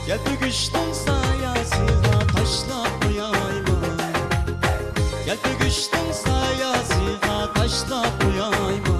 Yelpik işten sayasına taşlap uyayım Yelpik işten sayasına taşlap uyayım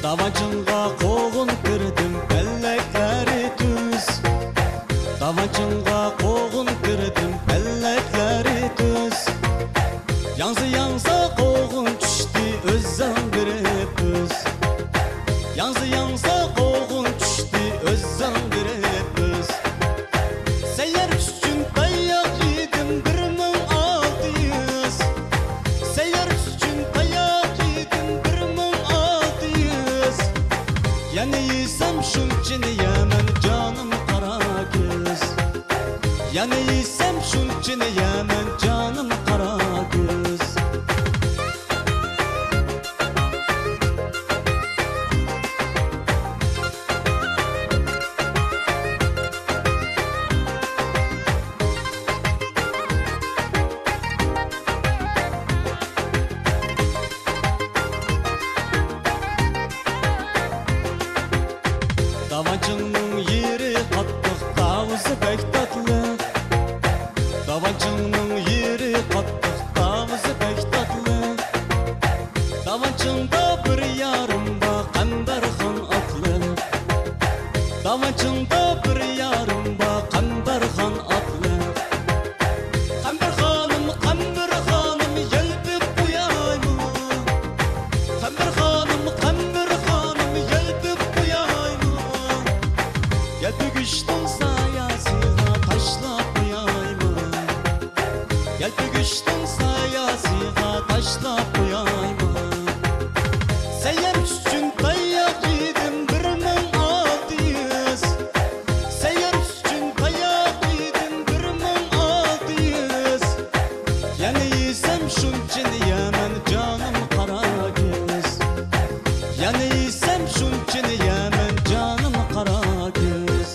Davancınğa qoğun kırdım pellekleri düz. Davancınğa qoğun kırdım pellekleri düz. Yansı yansa qoğun düştü özden bir düz. Yansı yansa qoğun düştü özden bir düz. Seyyar üçün dayak yedim 1600. Seyyar üçün dayak yedim 1600. Yani yesem şunçini yemem canım kara göz. Yani yesem şunçini yemem canım kara göz. Davancının yeri qattiq, tavuzu bek tatlı. Davancının yeri qattiq, tavuzu bek tatlı. Davancında bir yarım ba Qambarxon atlı. Davancında bir yarım ba Qambarxon atlı. Qambarxonim, Qambarxonim yelpib qo'yaymi? Qambarxonim, Qambarxonim yelpib qo'yaymi? Yelpigishdim sayasiga tashlab qo'yaymi? Yelpigishdim sayasiga tashlab qo'yaymi? Seyyar üçün dayak yedim 1600. Seyyar üçün dayak yedim 1600. Yani yesem şunçini yemem canım kara göz. Yani yesem şunçini yemem canım kara göz.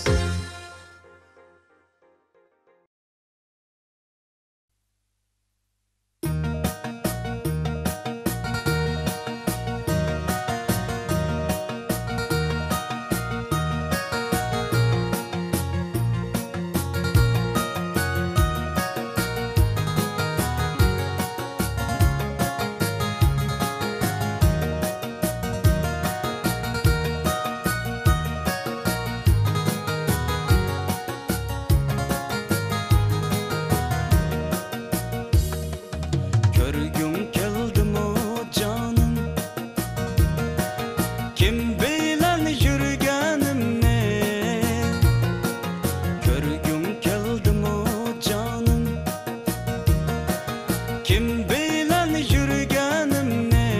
Körgüm keldim o canım, kim bilen yürgenimni. Körgüm keldim o canım, kim bilen yürgenimni.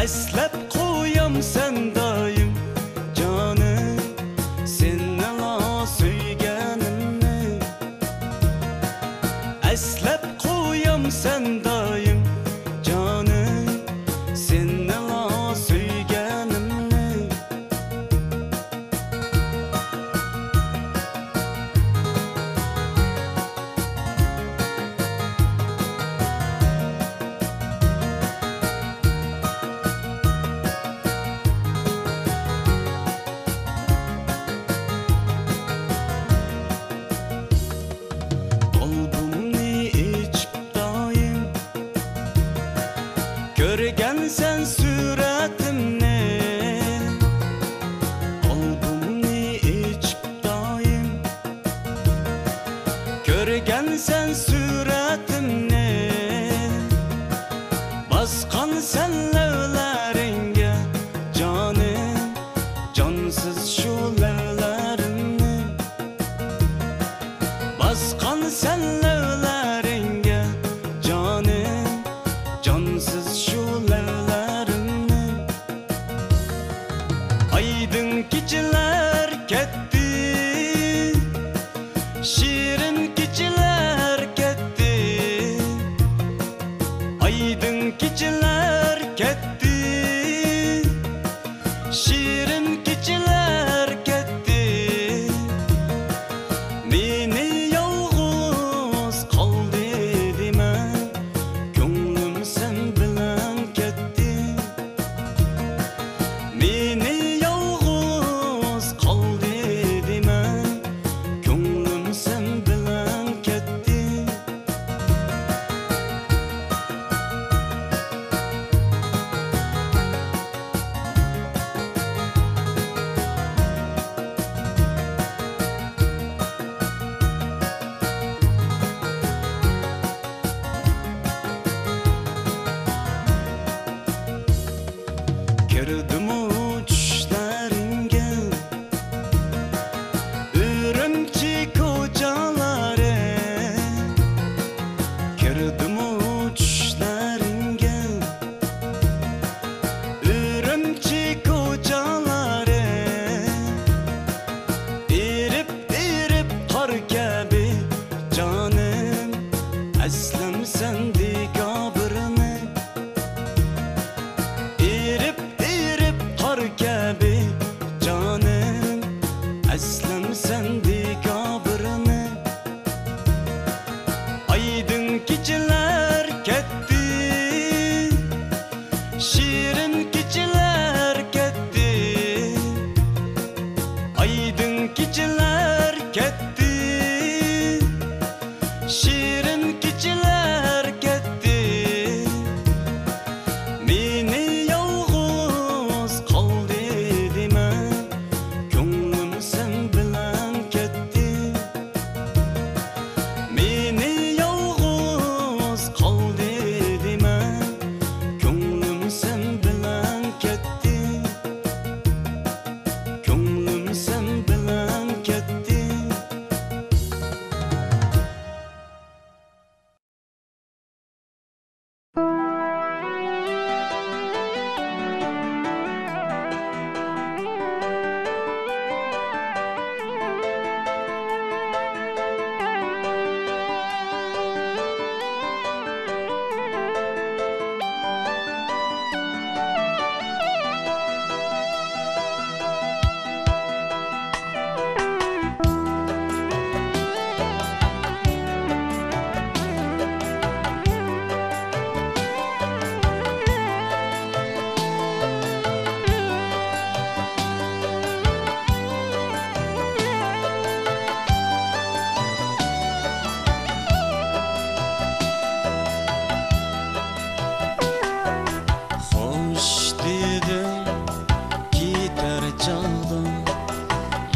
Eslep qo'yam sen doim canım, seni la suyganimni. Eslep qo'yam sen doim canım, seni la suyganimni. Qalbimni ichib doim ko'rgansan suratimni. Qalbimni ichib doim ko'rgansan suratimni. Bosqan sen lavlaringga jonim, jonsiz shu lavlarimni. Bosqan sen lavlaringga jonim, jonsiz shu lavlarimni. Aydın kechalar ketdi, shirin kechalar ketdi. Aydın kechalar ketdi, shirin kechalar ketdi. Meni yolg'iz qoldi dema, ko'nglim sen bilan ketdi. Meni yolg'iz qoldi dema, ko'nglim sen bilan ketdi.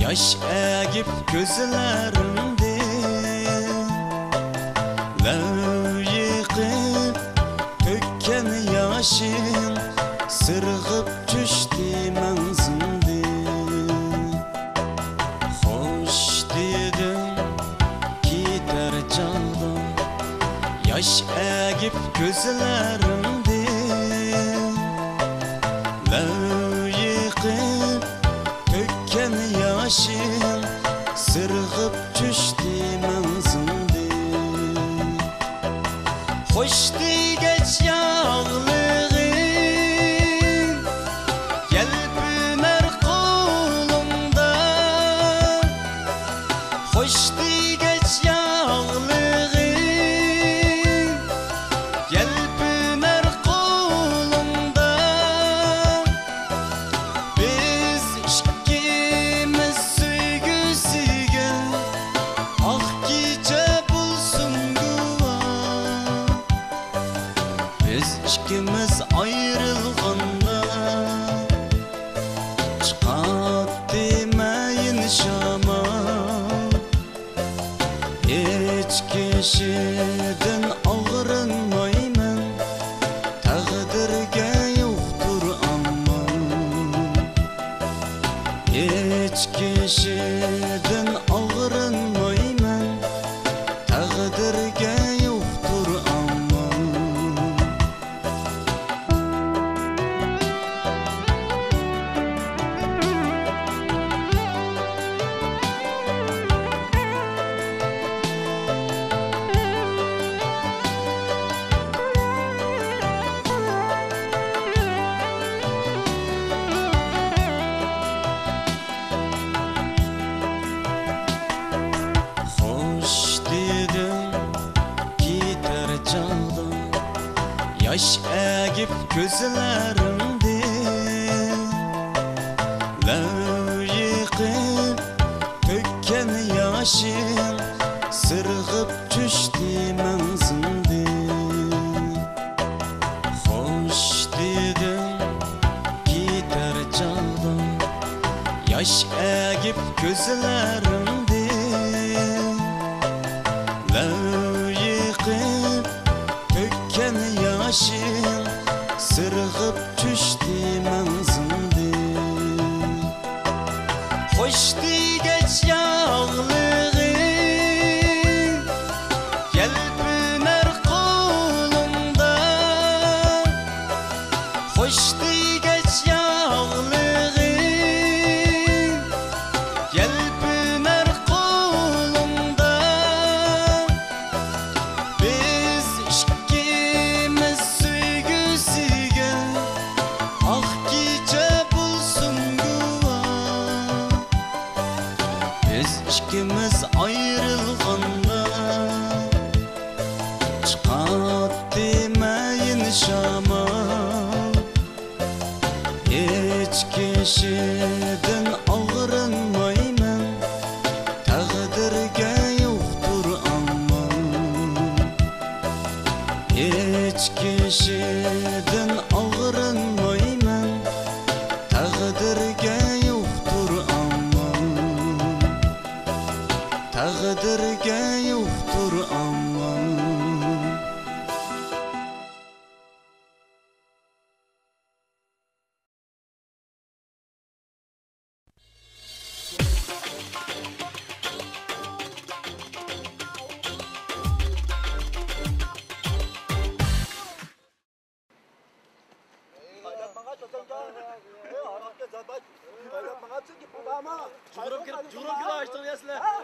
Yaş egip gözlerimde Lev yıkıp tökken yaşım Sırgıp düştü menzimde Hoş dedim gider çağda Yaş egip gözlerimde Lev yıkıp tökken yaşım Sırgıp düştü menzimde Hoştu geç yağlığın Yelpüner kolumda Hoştu geç yağlığın Yelpüner kolumda Biz ikimiz süygüsüge Ah gece bulsun guva Biz ikimiz ayrılganda Çıkat demeyin şama Hiç kişiden ağrınmayman Takdirge yoktur aman Hiç kişiden ağrınmayman Takdirge yoktur aman Hoş dedim gider çağda Yaş egip gözlerimde Lev yıkıp tökken yaşım Sırgıp düştü menzimde Hoş dedim gider çağda Yaş egip gözlerimde Lev yıkıp tökken yaşım Sırgıp düştü menzimde Hoştu geç yağlığın Yelpüner kolumda Hoştu geç yağlığın Yelpüner kolumda Biz ikimiz süygüsüge Ah gece bulsun guva Biz ikimiz ayrılganda Çıkat demeyin şama Hiç kişiden ağrınmayman Takdirge yoktur aman Hiç kişiden ağrınmayman Takdirge yoktur aman Takdirge yoktur aman Jurum kira açtım yasla.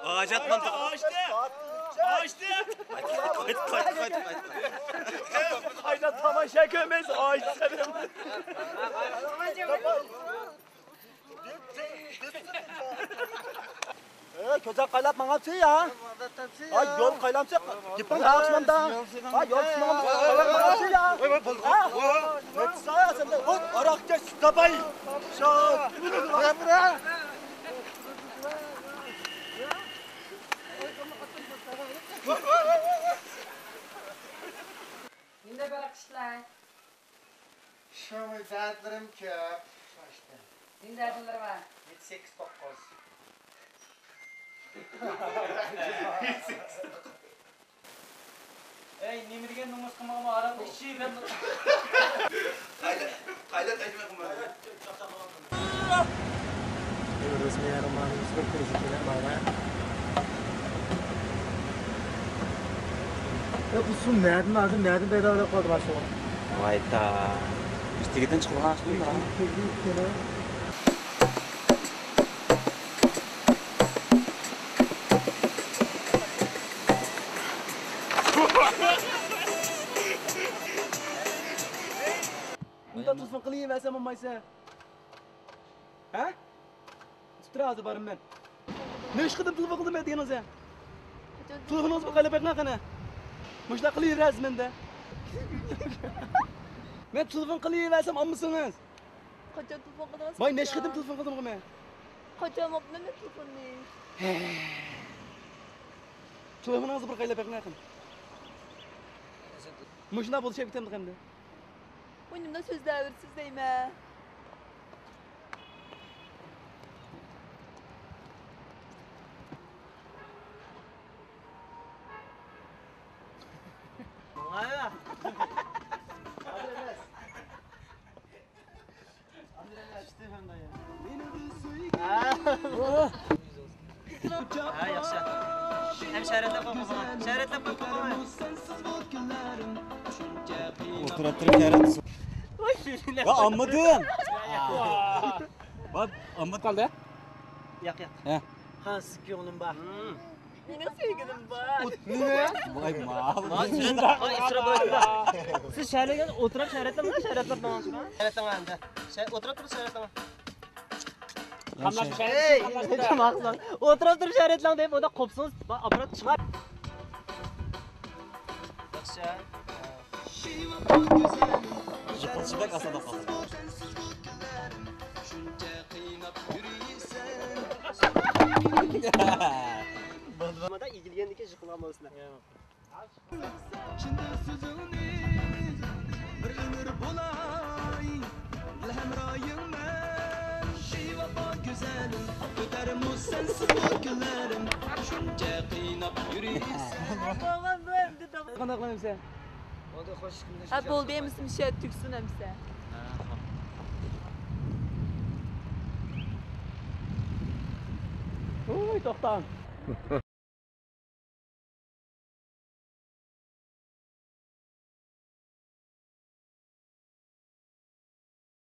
Ağaçat mantık. Ağaçtı. Ağaçtı. Hadi. Ayşe kömez Ayşe. Közel kaynatma şey ya. Ay yol kaylamsa gitmem lazım da. Ay yol kaylamsa şey ya. Ne saya sen de hop arakta tabay. Şat. Bırak. Ninde bırakışlar? Şu müdadlarım köp. Ninde adılları var? 7-8-9. Ey nimirgen numuz kımağıma aramda işi ben... Kayda taşıma kumağı. Ya bu su nereden aldın? Nereden bedava kaldı başıma? Hayda. Üstteki çıkılan açtın mı lan? Bunda tuzun kılıyı versem olmaysa. Ha? Tutturazı barım ben. Ne iş kıdım tuzun kıldım ediyorsun sen? Tuzunuz bu kalebek ne kana? Muşla kılıyı versin bende. Ben tuzun kılıyı versem amısınız. Kaçan telefon kadar Bay ne iş kıdım tuzun kıldım kime? Kaçan abla ne telefon ne? Tuzunuzu bir kalebek ne kana? Muşla bol şey bitemdi hem de. Önümde sözler versiz deyme. Ha yaxşı. Hem şəhərətlə qoyma. Şəhərətlə qoyma. Oturup durup yarat. Ya anladın. Bak anlat kaldı. Yak yak. He. Ha sıkıyorsun bak. Yine sevgilim var. Vay mal. Ay sıra böyle. Siz şəhərlə oturup şəhərətlə mi? Şəhərətlə qoyma. Şəhərətlə məndə. Oturup dur şəhərətlə. Hey, hocam ağzından. Oturup dur şəhərətlə deyip o da kopsunuz. Bak aparat çıkar. Yaxşı. Çıplak asada kaldı. Balmada ilgilendiği jıkılamasına. Şimdi sözünüz bir ömür bulay Lehemrayım ben Şivapa güzelim Öterim sensiz bu günlerim Şunca kıynap yürüysen Babam böyle de tamam. Kandak lan sen. Ha bol değil misin şey tüksün hemse. Oy doktan.